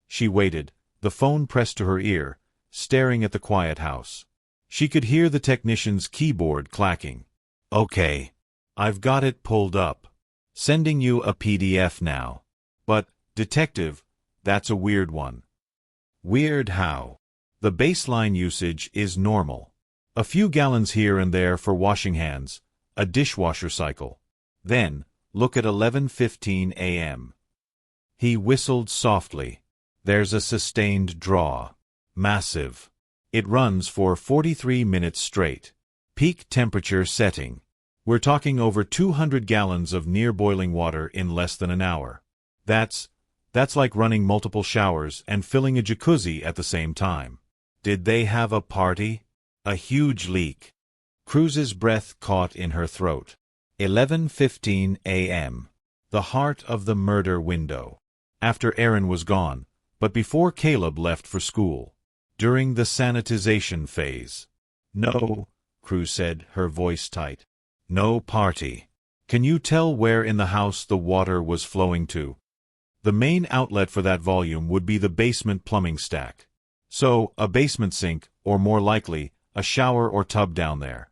She waited, the phone pressed to her ear, staring at the quiet house. She could hear the technician's keyboard clacking. Okay. I've got it pulled up. Sending you a PDF now. But, Detective, that's a weird one. Weird how? The baseline usage is normal. A few gallons here and there for washing hands, a dishwasher cycle. Then, look at 11:15 a.m. He whistled softly. There's a sustained draw. Massive. It runs for 43 minutes straight. Peak temperature setting. We're talking over 200 gallons of near-boiling water in less than an hour. That's like running multiple showers and filling a jacuzzi at the same time. Did they have a party? A huge leak. Cruz's breath caught in her throat. 11:15 a.m. The heart of the murder window. After Erin was gone, but before Caleb left for school. During the sanitization phase. No, Cruz said, her voice tight. No party. Can you tell where in the house the water was flowing to? The main outlet for that volume would be the basement plumbing stack. So, a basement sink, or more likely, a shower or tub down there.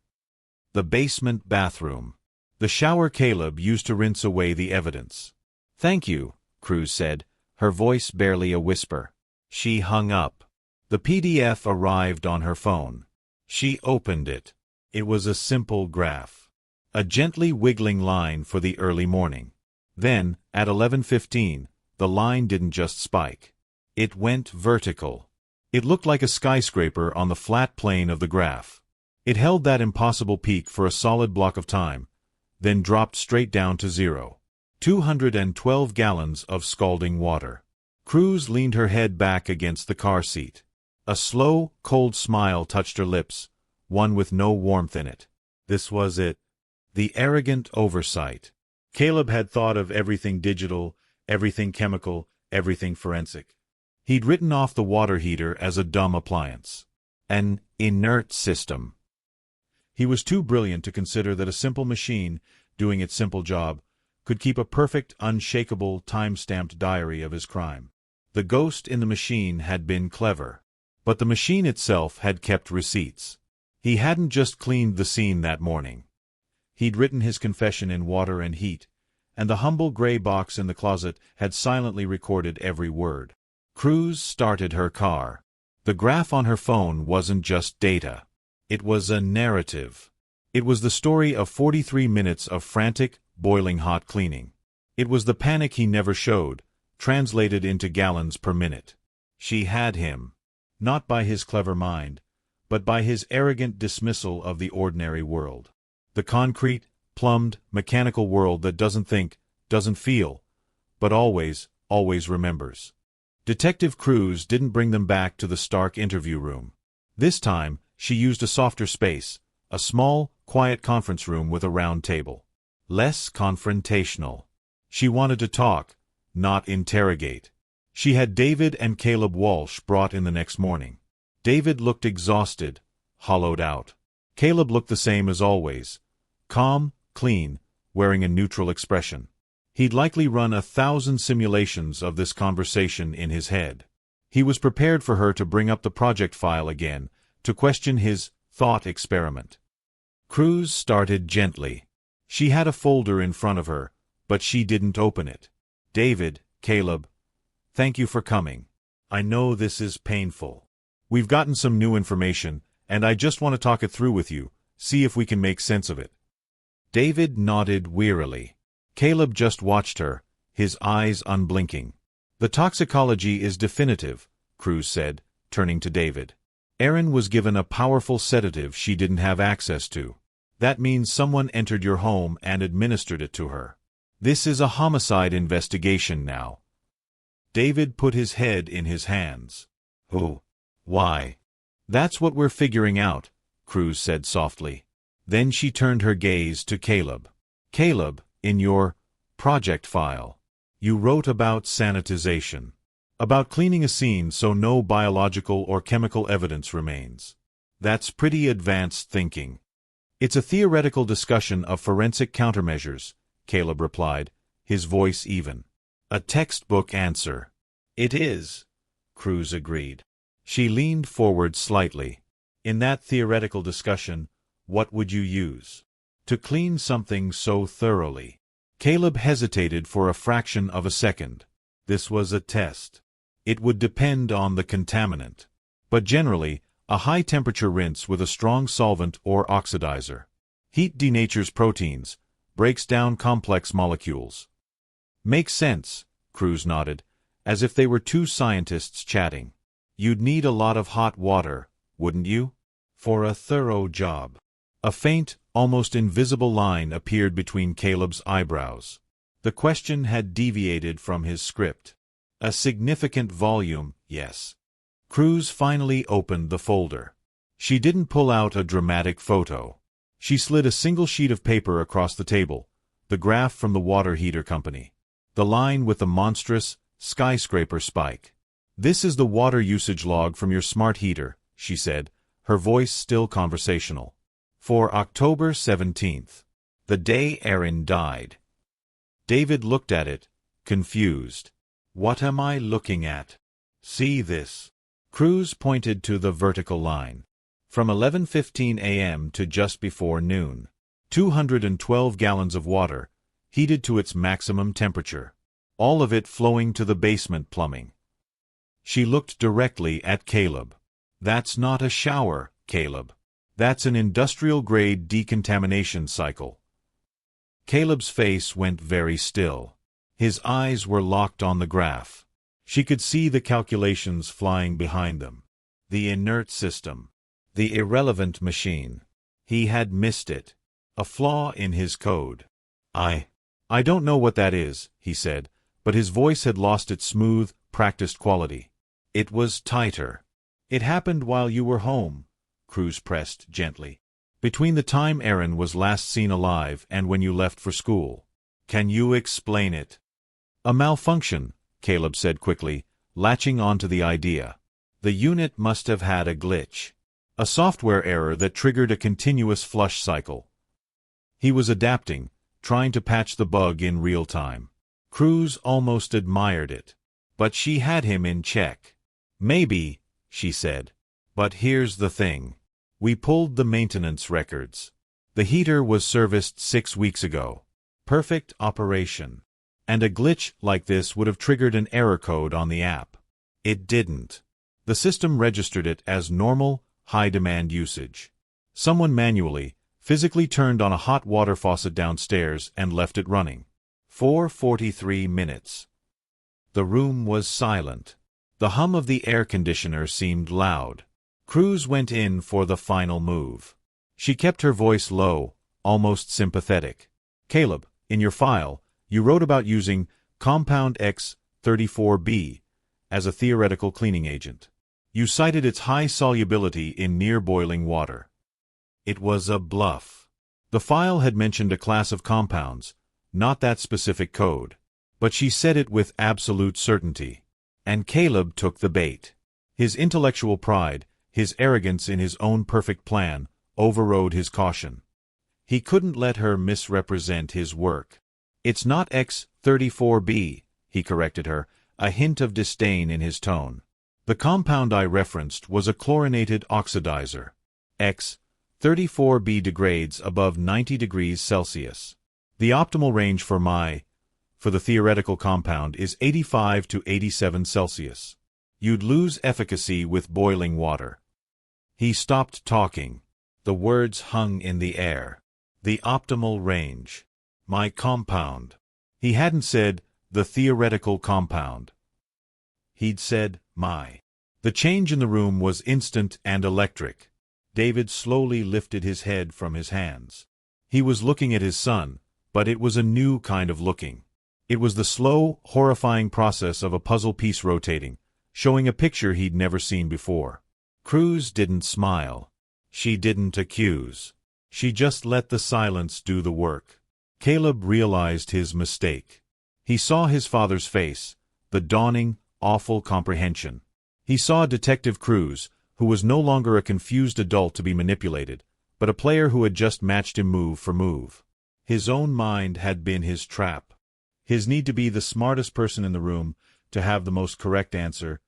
The basement bathroom. The shower Caleb used to rinse away the evidence. Thank you, Cruz said, her voice barely a whisper. She hung up. The PDF arrived on her phone. She opened it. It was a simple graph. A gently wiggling line for the early morning. Then, at 11:15, the line didn't just spike. It went vertical. It looked like a skyscraper on the flat plane of the graph. It held that impossible peak for a solid block of time, then dropped straight down to zero. 212 gallons of scalding water. Cruz leaned her head back against the car seat. A slow, cold smile touched her lips, one with no warmth in it. This was it. The arrogant oversight. Caleb had thought of everything digital, everything chemical, everything forensic. He'd written off the water heater as a dumb appliance. An inert system. He was too brilliant to consider that a simple machine, doing its simple job, could keep a perfect, unshakable, time-stamped diary of his crime. The ghost in the machine had been clever. But the machine itself had kept receipts. He hadn't just cleaned the scene that morning. He'd written his confession in water and heat, and the humble gray box in the closet had silently recorded every word. Cruz started her car. The graph on her phone wasn't just data. It was a narrative. It was the story of 43 minutes of frantic, boiling hot cleaning. It was the panic he never showed, translated into gallons per minute. She had him. Not by his clever mind, but by his arrogant dismissal of the ordinary world. The concrete, plumbed, mechanical world that doesn't think, doesn't feel, but always, always remembers. Detective Cruz didn't bring them back to the stark interview room. This time, she used a softer space, a small, quiet conference room with a round table. Less confrontational. She wanted to talk, not interrogate. She had David and Caleb Walsh brought in the next morning. David looked exhausted, hollowed out. Caleb looked the same as always. Calm, clean, wearing a neutral expression. He'd likely run 1,000 simulations of this conversation in his head. He was prepared for her to bring up the project file again, to question his thought experiment. Cruz started gently. She had a folder in front of her, but she didn't open it. David, Caleb, thank you for coming. I know this is painful. We've gotten some new information, and I just want to talk it through with you, see if we can make sense of it. David nodded wearily. Caleb just watched her, his eyes unblinking. The toxicology is definitive, Cruz said, turning to David. Erin was given a powerful sedative she didn't have access to. That means someone entered your home and administered it to her. This is a homicide investigation now. David put his head in his hands. Oh, why? That's what we're figuring out, Cruz said softly. Then she turned her gaze to Caleb. Caleb, in your project file, you wrote about sanitization. About cleaning a scene so no biological or chemical evidence remains. That's pretty advanced thinking. It's a theoretical discussion of forensic countermeasures, Caleb replied, his voice even. A textbook answer. It is, Cruz agreed. She leaned forward slightly. In that theoretical discussion, what would you use to clean something so thoroughly? Caleb hesitated for a fraction of a second. This was a test. It would depend on the contaminant. But generally, a high-temperature rinse with a strong solvent or oxidizer. Heat denatures proteins, breaks down complex molecules. Makes sense, Cruz nodded, as if they were two scientists chatting. You'd need a lot of hot water, wouldn't you? For a thorough job. A faint, almost invisible line appeared between Caleb's eyebrows. The question had deviated from his script. A significant volume, yes. Cruz finally opened the folder. She didn't pull out a dramatic photo. She slid a single sheet of paper across the table, the graph from the water heater company. The line with the monstrous, skyscraper spike. This is the water usage log from your smart heater, she said, her voice still conversational. For October 17th, the day Erin died. David looked at it, confused. What am I looking at? See this. Cruz pointed to the vertical line. From 11:15 a.m. to just before noon. 212 gallons of water, heated to its maximum temperature. All of it flowing to the basement plumbing. She looked directly at Caleb. That's not a shower, Caleb. That's an industrial-grade decontamination cycle. Caleb's face went very still. His eyes were locked on the graph. She could see the calculations flying behind them. The inert system. The irrelevant machine. He had missed it. A flaw in his code. I don't know what that is, he said, but his voice had lost its smooth, practiced quality. It was tighter. It happened while you were home, Cruz pressed gently. Between the time Erin was last seen alive and when you left for school. Can you explain it? A malfunction, Caleb said quickly, latching onto the idea. The unit must have had a glitch. A software error that triggered a continuous flush cycle. He was adapting, trying to patch the bug in real time. Cruz almost admired it. But she had him in check. Maybe, she said. But here's the thing. We pulled the maintenance records. The heater was serviced 6 weeks ago. Perfect operation. And a glitch like this would have triggered an error code on the app. It didn't. The system registered it as normal, high-demand usage. Someone manually, physically turned on a hot water faucet downstairs and left it running. 4:43 minutes. The room was silent. The hum of the air conditioner seemed loud. Cruz went in for the final move. She kept her voice low, almost sympathetic. Caleb, in your file, you wrote about using compound X34B as a theoretical cleaning agent. You cited its high solubility in near-boiling water. It was a bluff. The file had mentioned a class of compounds, not that specific code. But she said it with absolute certainty. And Caleb took the bait. His intellectual pride, his arrogance in his own perfect plan, overrode his caution. He couldn't let her misrepresent his work. It's not X34B, he corrected her, a hint of disdain in his tone. The compound I referenced was a chlorinated oxidizer. 34B degrades above 90 degrees Celsius. The optimal range for the theoretical compound is 85 to 87 Celsius. You'd lose efficacy with boiling water. He stopped talking. The words hung in the air. The optimal range. My compound. He hadn't said, the theoretical compound. He'd said, my. The change in the room was instant and electric. David slowly lifted his head from his hands. He was looking at his son, but it was a new kind of looking. It was the slow, horrifying process of a puzzle piece rotating, showing a picture he'd never seen before. Cruz didn't smile. She didn't accuse. She just let the silence do the work. Caleb realized his mistake. He saw his father's face, the dawning, awful comprehension. He saw Detective Cruz, who was no longer a confused adult to be manipulated, but a player who had just matched him move for move. His own mind had been his trap. His need to be the smartest person in the room, to have the most correct answer,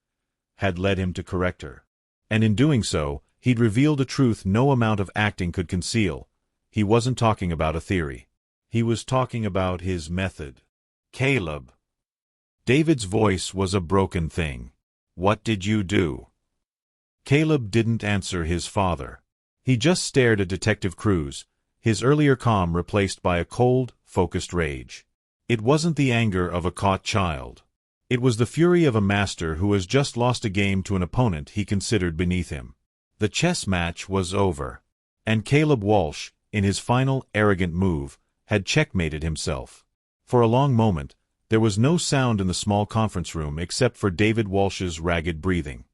had led him to correct her. And in doing so, he'd revealed a truth no amount of acting could conceal. He wasn't talking about a theory. He was talking about his method. Caleb. David's voice was a broken thing. What did you do? Caleb didn't answer his father. He just stared at Detective Cruz, his earlier calm replaced by a cold, focused rage. It wasn't the anger of a caught child. It was the fury of a master who has just lost a game to an opponent he considered beneath him. The chess match was over. And Caleb Walsh, in his final, arrogant move, had checkmated himself. For a long moment, there was no sound in the small conference room except for David Walsh's ragged breathing.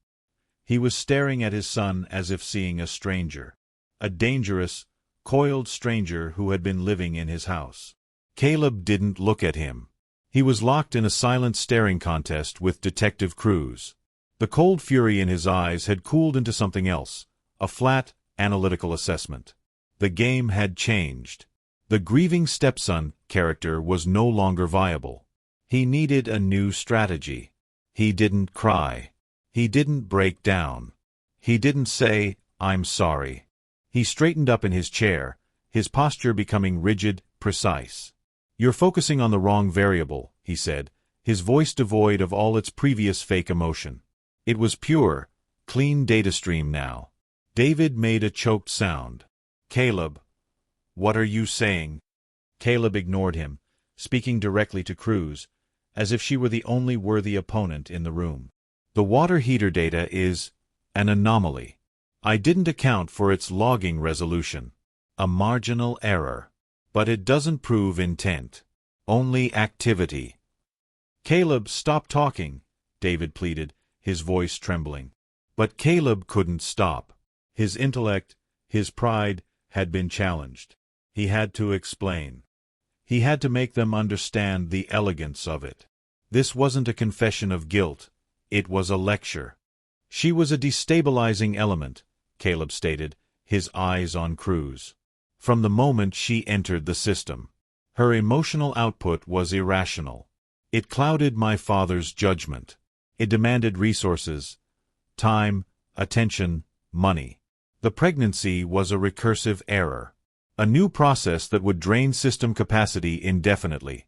He was staring at his son as if seeing a stranger. A dangerous, coiled stranger who had been living in his house. Caleb didn't look at him. He was locked in a silent staring contest with Detective Cruz. The cold fury in his eyes had cooled into something else, a flat, analytical assessment. The game had changed. The grieving stepson character was no longer viable. He needed a new strategy. He didn't cry. He didn't break down. He didn't say, I'm sorry. He straightened up in his chair, his posture becoming rigid, precise. You're focusing on the wrong variable, he said, his voice devoid of all its previous fake emotion. It was pure, clean data stream now. David made a choked sound. Caleb, what are you saying? Caleb ignored him, speaking directly to Cruz, as if she were the only worthy opponent in the room. The water heater data is an anomaly. I didn't account for its logging resolution. A marginal error. But it doesn't prove intent. Only activity. Caleb, stop talking, David pleaded, his voice trembling. But Caleb couldn't stop. His intellect, his pride, had been challenged. He had to explain. He had to make them understand the elegance of it. This wasn't a confession of guilt. It was a lecture. She was a destabilizing element, Caleb stated, his eyes on Cruz. From the moment she entered the system. Her emotional output was irrational. It clouded my father's judgment. It demanded resources, time, attention, money. The pregnancy was a recursive error. A new process that would drain system capacity indefinitely.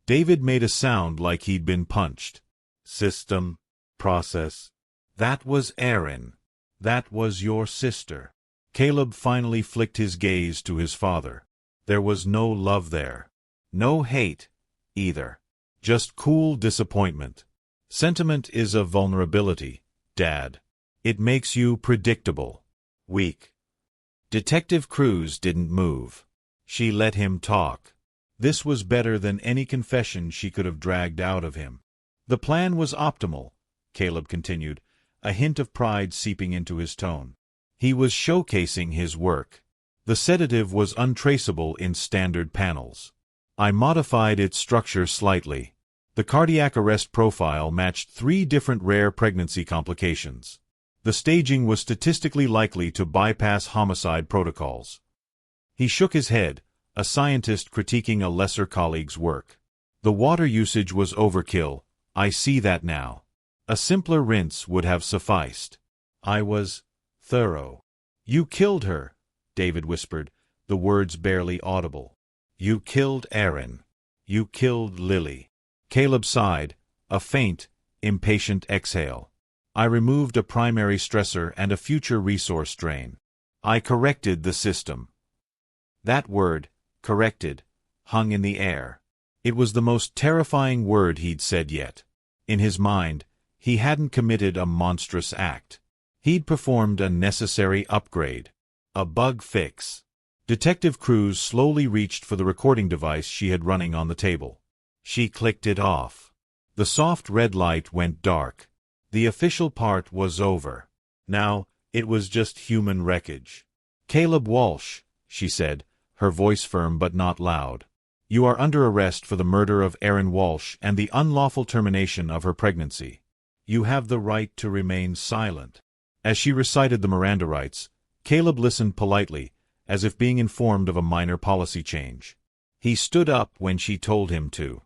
David made a sound like he'd been punched. System, process. That was Erin. That was your sister. Caleb finally flicked his gaze to his father. There was no love there. No hate, either. Just cool disappointment. Sentiment is a vulnerability, Dad. It makes you predictable. Weak. Detective Cruz didn't move. She let him talk. This was better than any confession she could have dragged out of him. The plan was optimal, Caleb continued, a hint of pride seeping into his tone. He was showcasing his work. The sedative was untraceable in standard panels. I modified its structure slightly. The cardiac arrest profile matched 3 different rare pregnancy complications. The staging was statistically likely to bypass homicide protocols. He shook his head, a scientist critiquing a lesser colleague's work. The water usage was overkill. I see that now. A simpler rinse would have sufficed. I was thorough. You killed her, David whispered, the words barely audible. "You killed Aaron. You killed Lily." Caleb sighed, a faint, impatient exhale. "I removed a primary stressor and a future resource drain. I corrected the system." That word, corrected, hung in the air. It was the most terrifying word he'd said yet. In his mind, he hadn't committed a monstrous act. He'd performed a necessary upgrade. A bug fix. Detective Cruz slowly reached for the recording device she had running on the table. She clicked it off. The soft red light went dark. The official part was over. Now, it was just human wreckage. "Caleb Walsh," she said, her voice firm but not loud. "You are under arrest for the murder of Aaron Walsh and the unlawful termination of her pregnancy. You have the right to remain silent." As she recited the Miranda rights, Caleb listened politely, as if being informed of a minor policy change. He stood up when she told him to.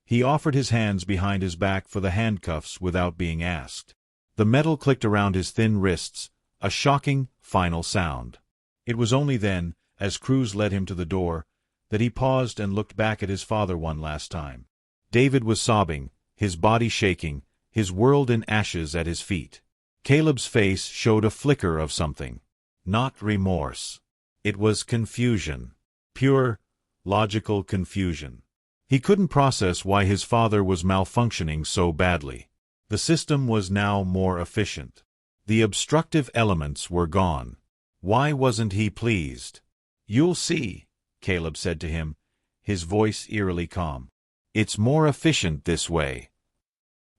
He offered his hands behind his back for the handcuffs without being asked. The metal clicked around his thin wrists, a shocking, final sound. It was only then, as Cruz led him to the door, that he paused and looked back at his father one last time. David was sobbing, his body shaking, his world in ashes at his feet. Caleb's face showed a flicker of something. Not remorse. It was confusion. Pure, logical confusion. He couldn't process why his father was malfunctioning so badly. The system was now more efficient. The obstructive elements were gone. Why wasn't he pleased? "You'll see," Caleb said to him, his voice eerily calm. "It's more efficient this way."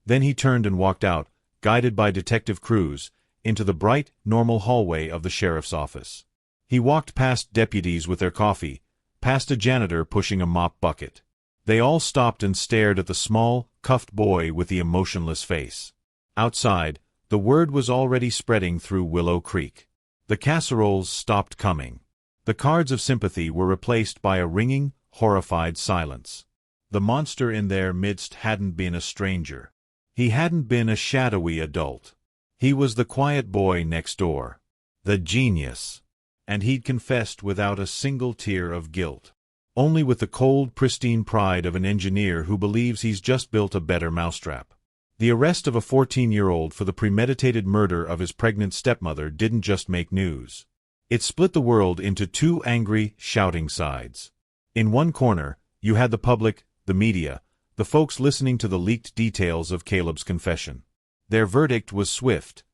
Then he turned and walked out, guided by Detective Cruz, into the bright, normal hallway of the sheriff's office. He walked past deputies with their coffee, past a janitor pushing a mop bucket. They all stopped and stared at the small, cuffed boy with the emotionless face. Outside, the word was already spreading through Willow Creek. The casseroles stopped coming. The cards of sympathy were replaced by a ringing, horrified silence. The monster in their midst hadn't been a stranger. He hadn't been a shadowy adult. He was the quiet boy next door. The genius. And he'd confessed without a single tear of guilt. Only with the cold, pristine pride of an engineer who believes he's just built a better mousetrap. The arrest of a 14-year-old for the premeditated murder of his pregnant stepmother didn't just make news. It split the world into two angry, shouting sides. In one corner, you had the public, the media, the folks listening to the leaked details of Caleb's confession. Their verdict was swift.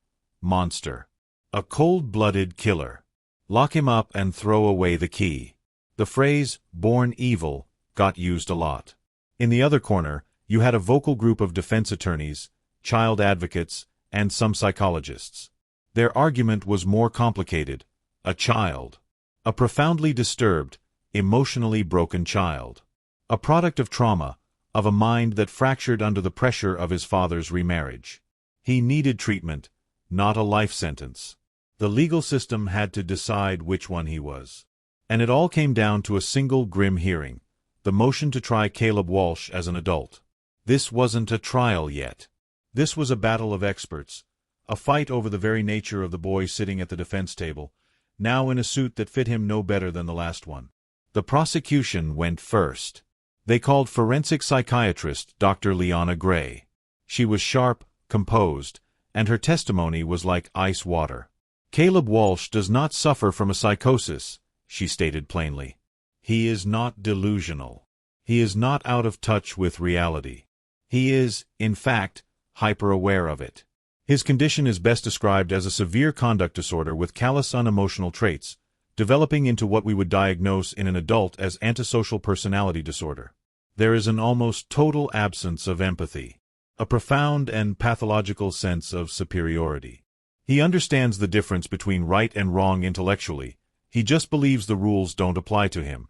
Monster. A cold-blooded killer. Lock him up and throw away the key. The phrase, "born evil," got used a lot. In the other corner, you had a vocal group of defense attorneys, child advocates, and some psychologists. Their argument was more complicated. A child. A profoundly disturbed, emotionally broken child. A product of trauma, of a mind that fractured under the pressure of his father's remarriage. He needed treatment, not a life sentence. The legal system had to decide which one he was. And it all came down to a single grim hearing, the motion to try Caleb Walsh as an adult. This wasn't a trial yet. This was a battle of experts, a fight over the very nature of the boy sitting at the defense table, now in a suit that fit him no better than the last one. The prosecution went first. They called forensic psychiatrist Dr. Liana Gray. She was sharp, composed, and her testimony was like ice water. "Caleb Walsh does not suffer from a psychosis," she stated plainly. "He is not delusional. He is not out of touch with reality. He is, in fact, hyper-aware of it. His condition is best described as a severe conduct disorder with callous unemotional traits, developing into what we would diagnose in an adult as antisocial personality disorder. There is an almost total absence of empathy, a profound and pathological sense of superiority. He understands the difference between right and wrong intellectually. He just believes the rules don't apply to him."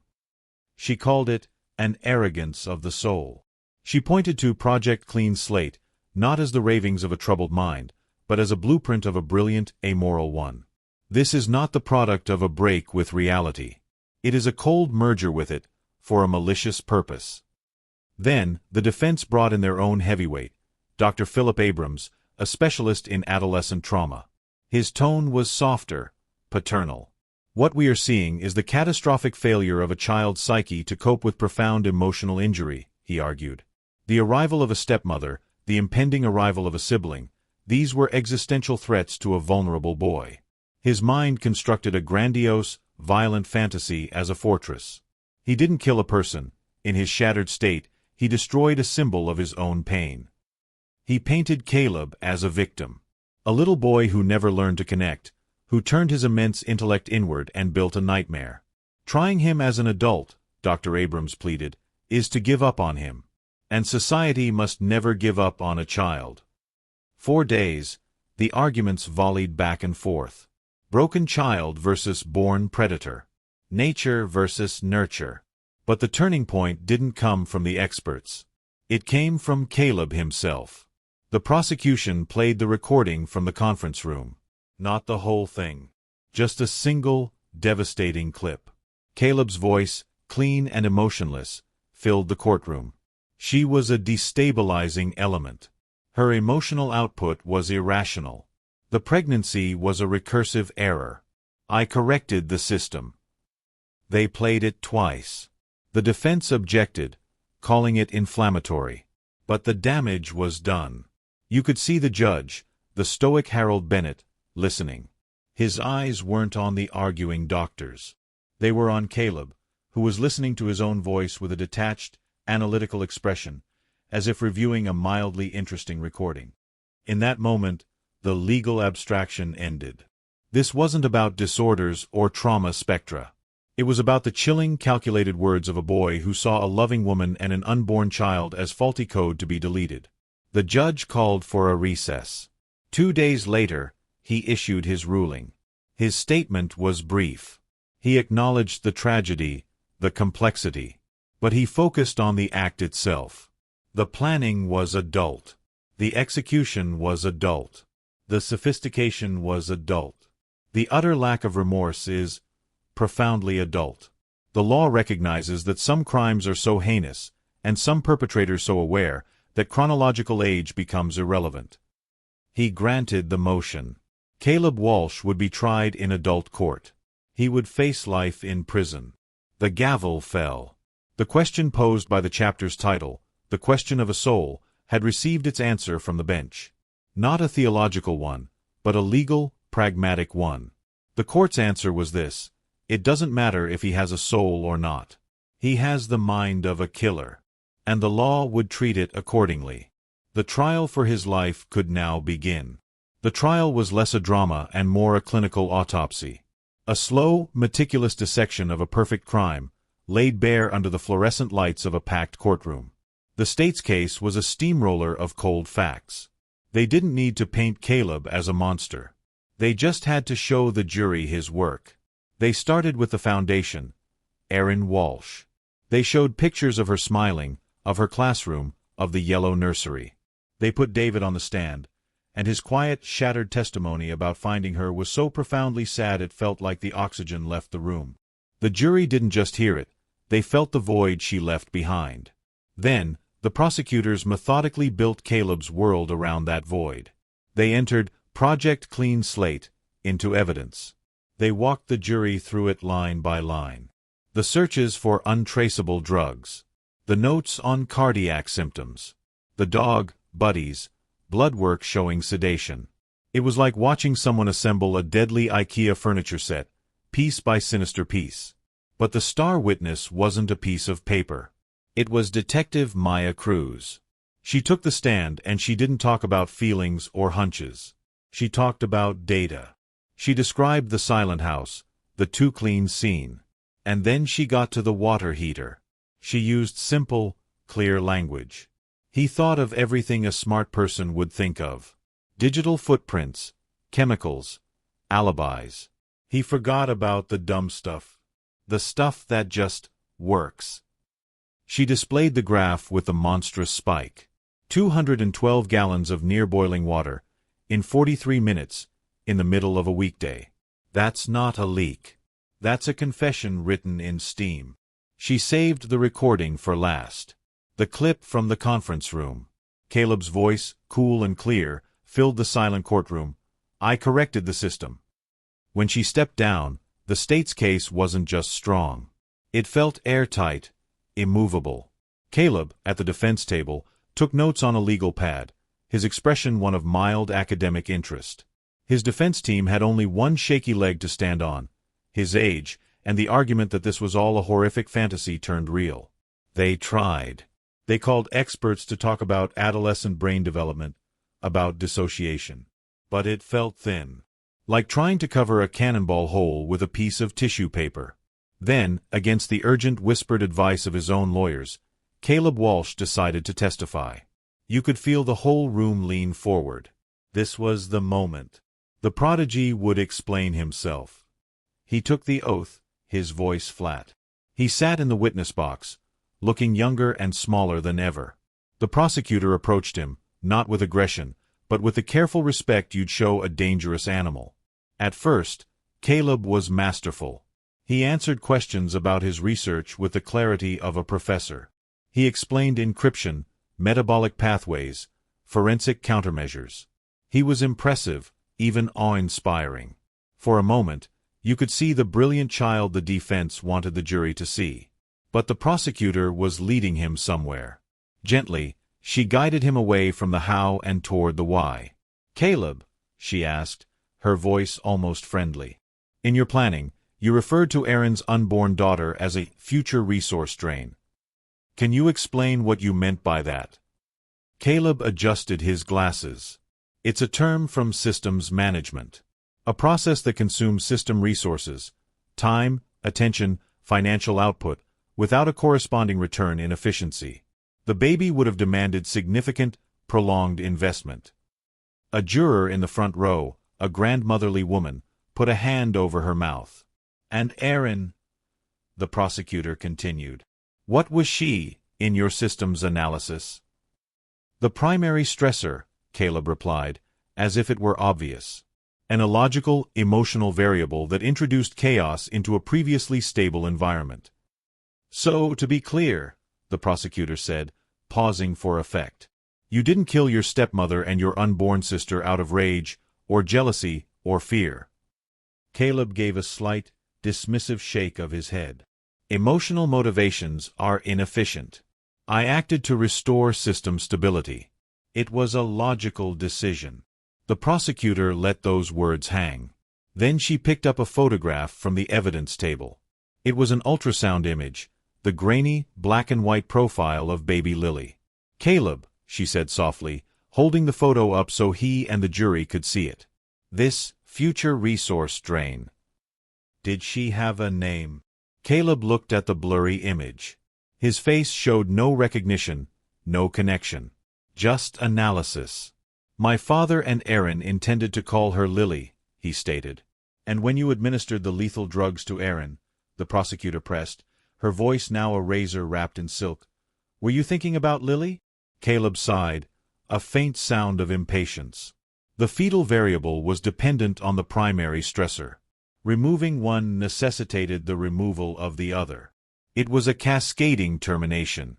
She called it an arrogance of the soul. She pointed to Project Clean Slate, not as the ravings of a troubled mind, but as a blueprint of a brilliant, amoral one. This is not the product of a break with reality. It is a cold merger with it, for a malicious purpose. Then, the defense brought in their own heavyweight, Dr. Philip Abrams, a specialist in adolescent trauma. His tone was softer, paternal. What we are seeing is the catastrophic failure of a child's psyche to cope with profound emotional injury, he argued. The arrival of a stepmother, the impending arrival of a sibling, these were existential threats to a vulnerable boy. His mind constructed a grandiose, violent fantasy as a fortress. He didn't kill a person. In his shattered state, he destroyed a symbol of his own pain. He painted Caleb as a victim. A little boy who never learned to connect, who turned his immense intellect inward and built a nightmare. Trying him as an adult, Dr. Abrams pleaded, is to give up on him. And society must never give up on a child. For days, the arguments volleyed back and forth. Broken child versus born predator. Nature versus nurture. But the turning point didn't come from the experts. It came from Caleb himself. The prosecution played the recording from the conference room. Not the whole thing. Just a single, devastating clip. Caleb's voice, clean and emotionless, filled the courtroom. She was a destabilizing element. Her emotional output was irrational. The pregnancy was a recursive error. I corrected the system. They played it twice. The defense objected, calling it inflammatory. But the damage was done. You could see the judge, the stoic Harold Bennett, listening. His eyes weren't on the arguing doctors. They were on Caleb, who was listening to his own voice with a detached, analytical expression, as if reviewing a mildly interesting recording. In that moment, the legal abstraction ended. This wasn't about disorders or trauma spectra. It was about the chilling, calculated words of a boy who saw a loving woman and an unborn child as faulty code to be deleted. The judge called for a recess. 2 days later, he issued his ruling. His statement was brief. He acknowledged the tragedy, the complexity. But he focused on the act itself. The planning was adult. The execution was adult. The sophistication was adult. The utter lack of remorse is profoundly adult. The law recognizes that some crimes are so heinous, and some perpetrators so aware, that chronological age becomes irrelevant. He granted the motion. Caleb Walsh would be tried in adult court. He would face life in prison. The gavel fell. The question posed by the chapter's title, The Question of a Soul, had received its answer from the bench. Not a theological one, but a legal, pragmatic one. The court's answer was this: it doesn't matter if he has a soul or not. He has the mind of a killer. And the law would treat it accordingly. The trial for his life could now begin. The trial was less a drama and more a clinical autopsy. A slow, meticulous dissection of a perfect crime, laid bare under the fluorescent lights of a packed courtroom. The state's case was a steamroller of cold facts. They didn't need to paint Caleb as a monster. They just had to show the jury his work. They started with the foundation, Erin Walsh. They showed pictures of her smiling, of her classroom, of the yellow nursery. They put David on the stand, and his quiet, shattered testimony about finding her was so profoundly sad it felt like the oxygen left the room. The jury didn't just hear it, they felt the void she left behind. Then, the prosecutors methodically built Caleb's world around that void. They entered Project Clean Slate into evidence. They walked the jury through it line by line. The searches for untraceable drugs. The notes on cardiac symptoms. The dog, Buddy's, blood work showing sedation. It was like watching someone assemble a deadly IKEA furniture set, piece by sinister piece. But the star witness wasn't a piece of paper. It was Detective Maya Cruz. She took the stand and she didn't talk about feelings or hunches. She talked about data. She described the silent house, the too clean scene. And then she got to the water heater. She used simple, clear language. He thought of everything a smart person would think of. Digital footprints, chemicals, alibis. He forgot about the dumb stuff. The stuff that just works. She displayed the graph with the monstrous spike. 212 gallons of near-boiling water, in 43 minutes, in the middle of a weekday. That's not a leak. That's a confession written in steam. She saved the recording for last. The clip from the conference room. Caleb's voice, cool and clear, filled the silent courtroom. I corrected the system. When she stepped down, The state's case wasn't just strong. It felt airtight, immovable. Caleb, at the defense table, took notes on a legal pad, his expression one of mild academic interest. His defense team had only one shaky leg to stand on: his age, and the argument that this was all a horrific fantasy turned real. They tried. They called experts to talk about adolescent brain development, about dissociation. But it felt thin, like trying to cover a cannonball hole with a piece of tissue paper. Then, against the urgent whispered advice of his own lawyers, Caleb Walsh decided to testify. You could feel the whole room lean forward. This was the moment. The prodigy would explain himself. He took the oath, his voice flat. He sat in the witness box, looking younger and smaller than ever. The prosecutor approached him, not with aggression, but with the careful respect you'd show a dangerous animal. At first, Caleb was masterful. He answered questions about his research with the clarity of a professor. He explained encryption, metabolic pathways, forensic countermeasures. He was impressive, even awe-inspiring. For a moment, you could see the brilliant child the defense wanted the jury to see. But the prosecutor was leading him somewhere. Gently, she guided him away from the how and toward the why. "Caleb," she asked, her voice almost friendly. "In your planning, you referred to Aaron's unborn daughter as a future resource drain. Can you explain what you meant by that?" Caleb adjusted his glasses. "It's a term from systems management. A process that consumes system resources, time, attention, financial output, without a corresponding return in efficiency. The baby would have demanded significant, prolonged investment." A juror in the front row, a grandmotherly woman, put a hand over her mouth. "And Aaron," the prosecutor continued, "what was she, in your systems analysis?" "The primary stressor," Caleb replied, as if it were obvious. "An illogical, emotional variable that introduced chaos into a previously stable environment." "So, to be clear," the prosecutor said, pausing for effect, "you didn't kill your stepmother and your unborn sister out of rage, or jealousy, or fear." Caleb gave a slight, dismissive shake of his head. "Emotional motivations are inefficient. I acted to restore system stability. It was a logical decision." The prosecutor let those words hang. Then she picked up a photograph from the evidence table. It was an ultrasound image, the grainy, black-and-white profile of baby Lily. "Caleb," she said softly, holding the photo up so he and the jury could see it. "This future resource drain. Did she have a name?" Caleb looked at the blurry image. His face showed no recognition, no connection. Just analysis. "My father and Aaron intended to call her Lily," he stated. "And when you administered the lethal drugs to Aaron," the prosecutor pressed, her voice now a razor wrapped in silk, "were you thinking about Lily?" Caleb sighed, a faint sound of impatience. The fetal variable was dependent on the primary stressor. Removing one necessitated the removal of the other. It was a cascading termination.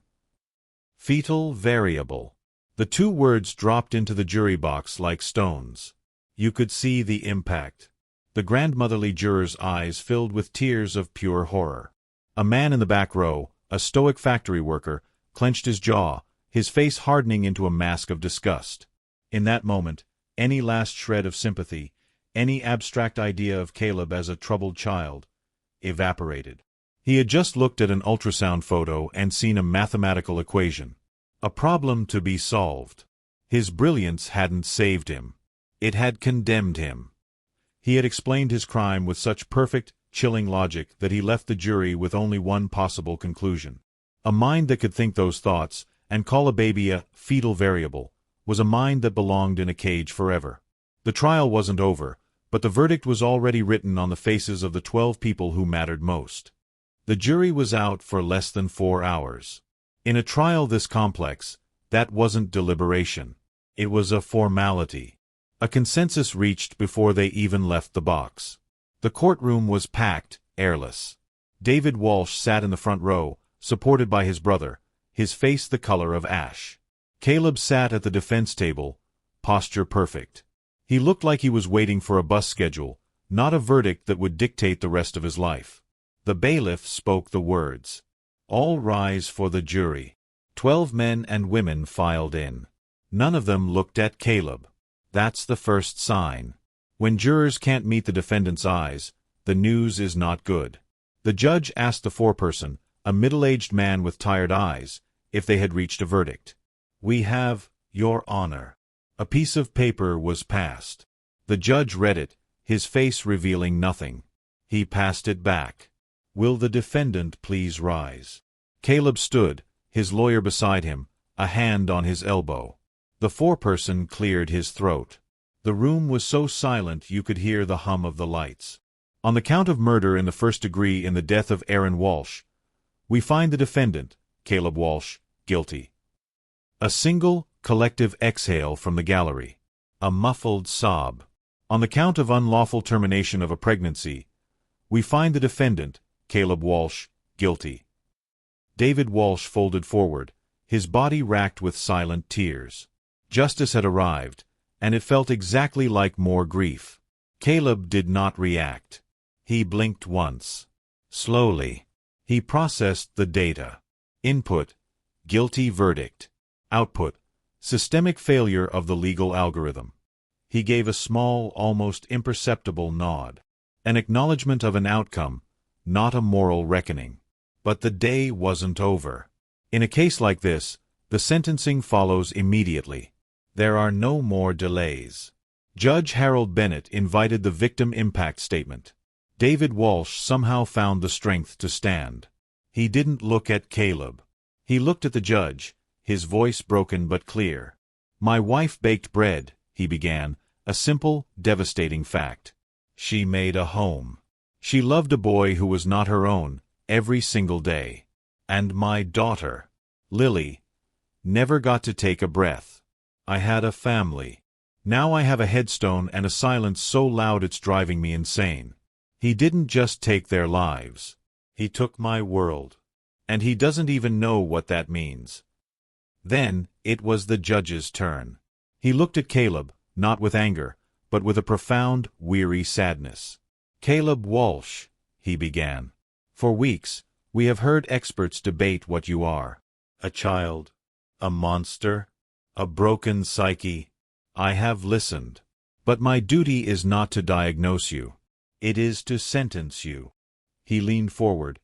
Fetal variable. The two words dropped into the jury box like stones. You could see the impact. The grandmotherly juror's eyes filled with tears of pure horror. A man in the back row, a stoic factory worker, clenched his jaw, his face hardening into a mask of disgust. In that moment, any last shred of sympathy, any abstract idea of Caleb as a troubled child, evaporated. He had just looked at an ultrasound photo and seen a mathematical equation. A problem to be solved. His brilliance hadn't saved him. It had condemned him. He had explained his crime with such perfect, chilling logic that he left the jury with only one possible conclusion. A mind that could think those thoughts, and call a baby a fetal variable, was a mind that belonged in a cage forever. The trial wasn't over, but the verdict was already written on the faces of the 12 people who mattered most. The jury was out for less than 4 hours. In a trial this complex, that wasn't deliberation. It was a formality. A consensus reached before they even left the box. The courtroom was packed, airless. David Walsh sat in the front row, supported by his brother, his face the color of ash. Caleb sat at the defense table, posture perfect. He looked like he was waiting for a bus schedule, not a verdict that would dictate the rest of his life. The bailiff spoke the words. All rise for the jury. 12 men and women filed in. None of them looked at Caleb. That's the first sign. When jurors can't meet the defendant's eyes, the news is not good. The judge asked the foreperson, a middle-aged man with tired eyes, if they had reached a verdict. We have, Your Honor. A piece of paper was passed. The judge read it, his face revealing nothing. He passed it back. Will the defendant please rise? Caleb stood, his lawyer beside him, a hand on his elbow. The foreperson cleared his throat. The room was so silent you could hear the hum of the lights. On the count of murder in the first degree in the death of Aaron Walsh, we find the defendant, Caleb Walsh, guilty. A single, collective exhale from the gallery. A muffled sob. On the count of unlawful termination of a pregnancy, we find the defendant, Caleb Walsh, guilty. David Walsh folded forward, his body racked with silent tears. Justice had arrived, and it felt exactly like more grief. Caleb did not react. He blinked once. Slowly. He processed the data. Input, guilty verdict. Output, systemic failure of the legal algorithm. He gave a small, almost imperceptible nod. An acknowledgement of an outcome, not a moral reckoning. But the day wasn't over. In a case like this, the sentencing follows immediately. There are no more delays. Judge Harold Bennett invited the victim impact statement. David Walsh somehow found the strength to stand. He didn't look at Caleb. He looked at the judge, his voice broken but clear. My wife baked bread, he began, a simple, devastating fact. She made a home. She loved a boy who was not her own, every single day. And my daughter, Lily, never got to take a breath. I had a family. Now I have a headstone and a silence so loud it's driving me insane. He didn't just take their lives. He took my world. And he doesn't even know what that means. Then, it was the judge's turn. He looked at Caleb, not with anger, but with a profound, weary sadness. Caleb Walsh, he began. For weeks, we have heard experts debate what you are. A child, a monster, a broken psyche. I have listened. But my duty is not to diagnose you. It is to sentence you. He leaned forward,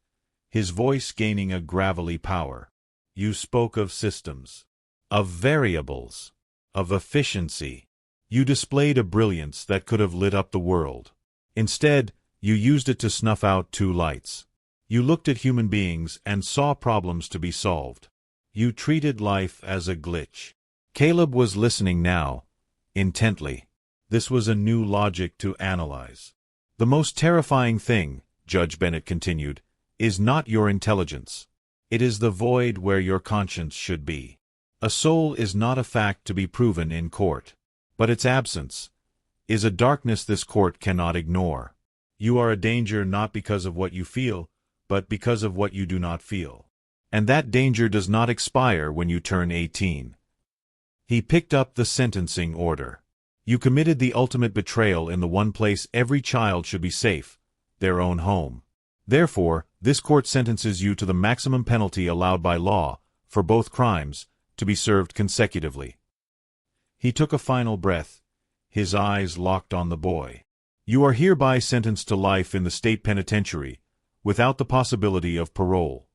his voice gaining a gravelly power. You spoke of systems, of variables, of efficiency. You displayed a brilliance that could have lit up the world. Instead, you used it to snuff out 2 lights. You looked at human beings and saw problems to be solved. You treated life as a glitch. Caleb was listening now, intently. This was a new logic to analyze. The most terrifying thing, Judge Bennett continued, is not your intelligence. It is the void where your conscience should be. A soul is not a fact to be proven in court. But its absence is a darkness this court cannot ignore. You are a danger not because of what you feel, but because of what you do not feel. And that danger does not expire when you turn 18. He picked up the sentencing order. You committed the ultimate betrayal in the one place every child should be safe, their own home. Therefore, this court sentences you to the maximum penalty allowed by law, for both crimes, to be served consecutively. He took a final breath, his eyes locked on the boy. You are hereby sentenced to life in the state penitentiary, without the possibility of parole.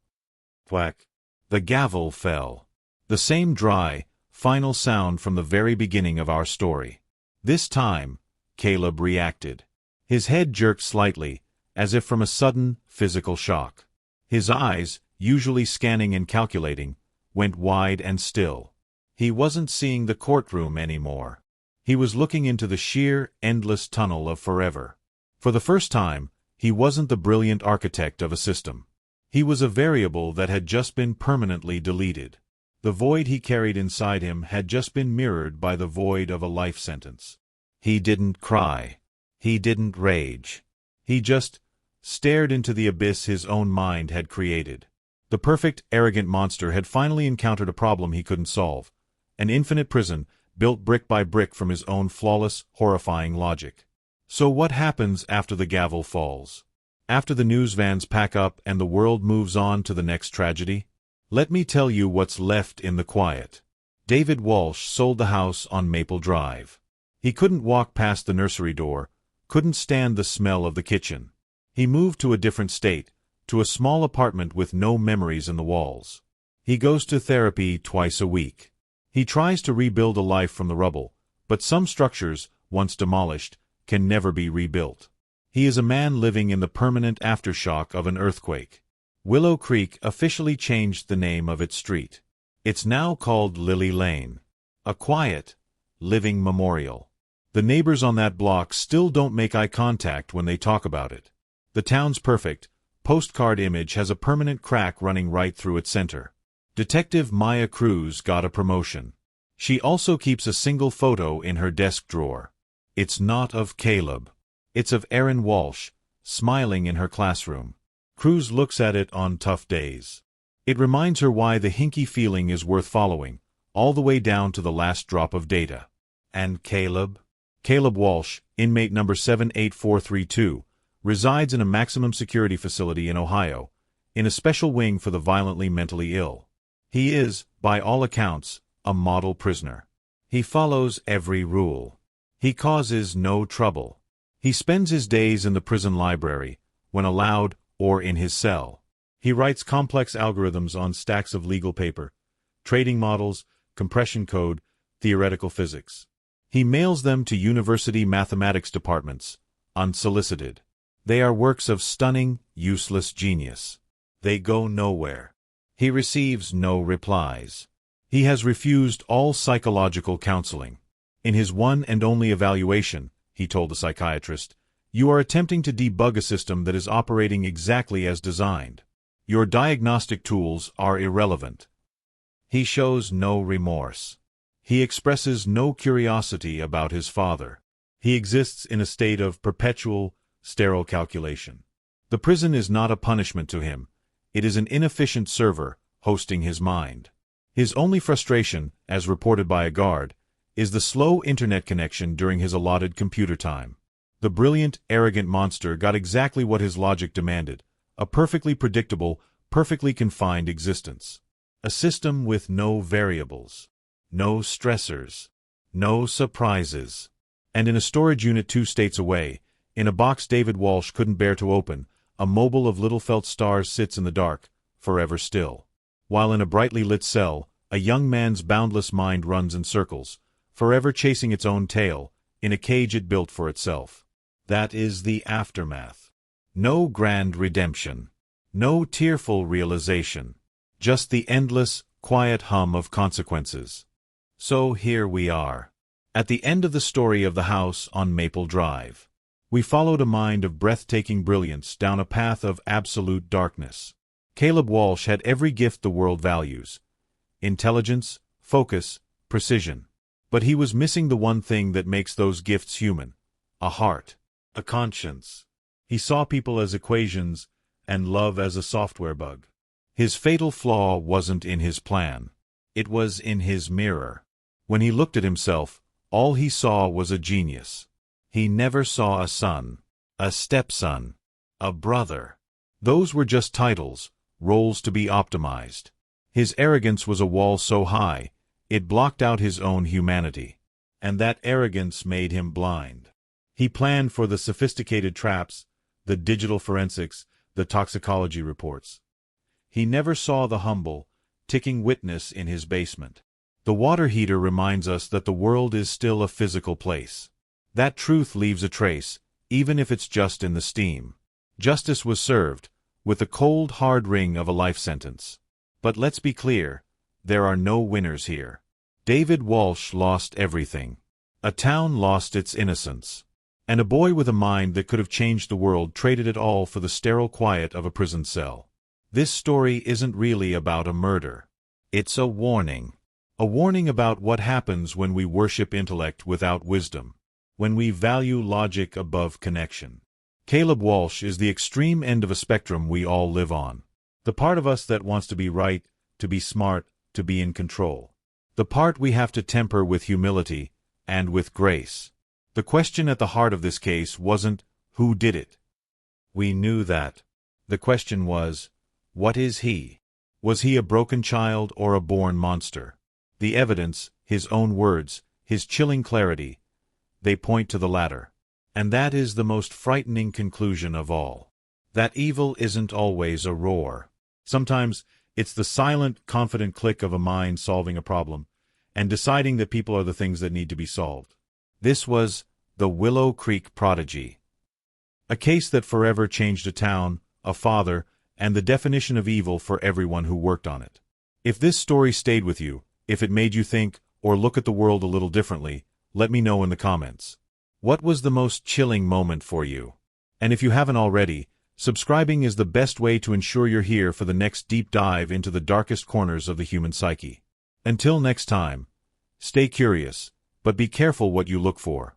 Whack. The gavel fell. The same dry, final sound from the very beginning of our story. This time, Caleb reacted. His head jerked slightly, as if from a sudden, physical shock. His eyes, usually scanning and calculating, went wide and still. He wasn't seeing the courtroom anymore. He was looking into the sheer, endless tunnel of forever. For the first time, he wasn't the brilliant architect of a system. He was a variable that had just been permanently deleted. The void he carried inside him had just been mirrored by the void of a life sentence. He didn't cry. He didn't rage. He just stared into the abyss his own mind had created. The perfect, arrogant monster had finally encountered a problem he couldn't solve. An infinite prison, built brick by brick from his own flawless, horrifying logic. So what happens after the gavel falls? After the news vans pack up and the world moves on to the next tragedy? Let me tell you what's left in the quiet. David Walsh sold the house on Maple Drive. He couldn't walk past the nursery door, couldn't stand the smell of the kitchen. He moved to a different state, to a small apartment with no memories in the walls. He goes to therapy twice a week. He tries to rebuild a life from the rubble, but some structures, once demolished, can never be rebuilt. He is a man living in the permanent aftershock of an earthquake. Willow Creek officially changed the name of its street. It's now called Lily Lane. A quiet, living memorial. The neighbors on that block still don't make eye contact when they talk about it. The town's perfect, postcard image has a permanent crack running right through its center. Detective Maya Cruz got a promotion. She also keeps a single photo in her desk drawer. It's not of Caleb. It's of Erin Walsh, smiling in her classroom. Cruz looks at it on tough days. It reminds her why the hinky feeling is worth following, all the way down to the last drop of data. And Caleb? Caleb Walsh, inmate number 78432, resides in a maximum security facility in Ohio, in a special wing for the violently mentally ill. He is, by all accounts, a model prisoner. He follows every rule. He causes no trouble. He spends his days in the prison library, when allowed, or in his cell. He writes complex algorithms on stacks of legal paper, trading models, compression code, theoretical physics. He mails them to university mathematics departments, unsolicited. They are works of stunning, useless genius. They go nowhere. He receives no replies. He has refused all psychological counseling. In his one and only evaluation, he told the psychiatrist, "You are attempting to debug a system that is operating exactly as designed. Your diagnostic tools are irrelevant." He shows no remorse. He expresses no curiosity about his father. He exists in a state of perpetual, sterile calculation. The prison is not a punishment to him. It is an inefficient server hosting his mind. His only frustration, as reported by a guard, is the slow internet connection during his allotted computer time. The brilliant, arrogant monster got exactly what his logic demanded, a perfectly predictable, perfectly confined existence. A system with no variables, no stressors, no surprises. And in a storage unit 2 states away, in a box David Walsh couldn't bear to open, a mobile of little felt stars sits in the dark, forever still. While in a brightly lit cell, a young man's boundless mind runs in circles, forever chasing its own tail, in a cage it built for itself. That is the aftermath. No grand redemption. No tearful realization. Just the endless, quiet hum of consequences. So here we are. At the end of the story of the house on Maple Drive. We followed a mind of breathtaking brilliance down a path of absolute darkness. Caleb Walsh had every gift the world values. Intelligence, focus, precision. But he was missing the one thing that makes those gifts human. A heart. A conscience. He saw people as equations and love as a software bug. His fatal flaw wasn't in his plan. It was in his mirror. When he looked at himself, all he saw was a genius. He never saw a son, a stepson, a brother. Those were just titles, roles to be optimized. His arrogance was a wall so high, it blocked out his own humanity. And that arrogance made him blind. He planned for the sophisticated traps, the digital forensics, the toxicology reports. He never saw the humble, ticking witness in his basement. The water heater reminds us that the world is still a physical place. That truth leaves a trace, even if it's just in the steam. Justice was served, with the cold, hard ring of a life sentence. But let's be clear, there are no winners here. David Walsh lost everything. A town lost its innocence. And a boy with a mind that could have changed the world traded it all for the sterile quiet of a prison cell. This story isn't really about a murder. It's a warning. A warning about what happens when we worship intellect without wisdom, when we value logic above connection. Caleb Walsh is the extreme end of a spectrum we all live on. The part of us that wants to be right, to be smart, to be in control. The part we have to temper with humility and with grace. The question at the heart of this case wasn't, who did it? We knew that. The question was, what is he? Was he a broken child or a born monster? The evidence, his own words, his chilling clarity, they point to the latter. And that is the most frightening conclusion of all. That evil isn't always a roar. Sometimes it's the silent, confident click of a mind solving a problem and deciding that people are the things that need to be solved. This was the Willow Creek Prodigy. A case that forever changed a town, a father, and the definition of evil for everyone who worked on it. If this story stayed with you, if it made you think or look at the world a little differently, let me know in the comments. What was the most chilling moment for you? And if you haven't already, subscribing is the best way to ensure you're here for the next deep dive into the darkest corners of the human psyche. Until next time, stay curious, but be careful what you look for.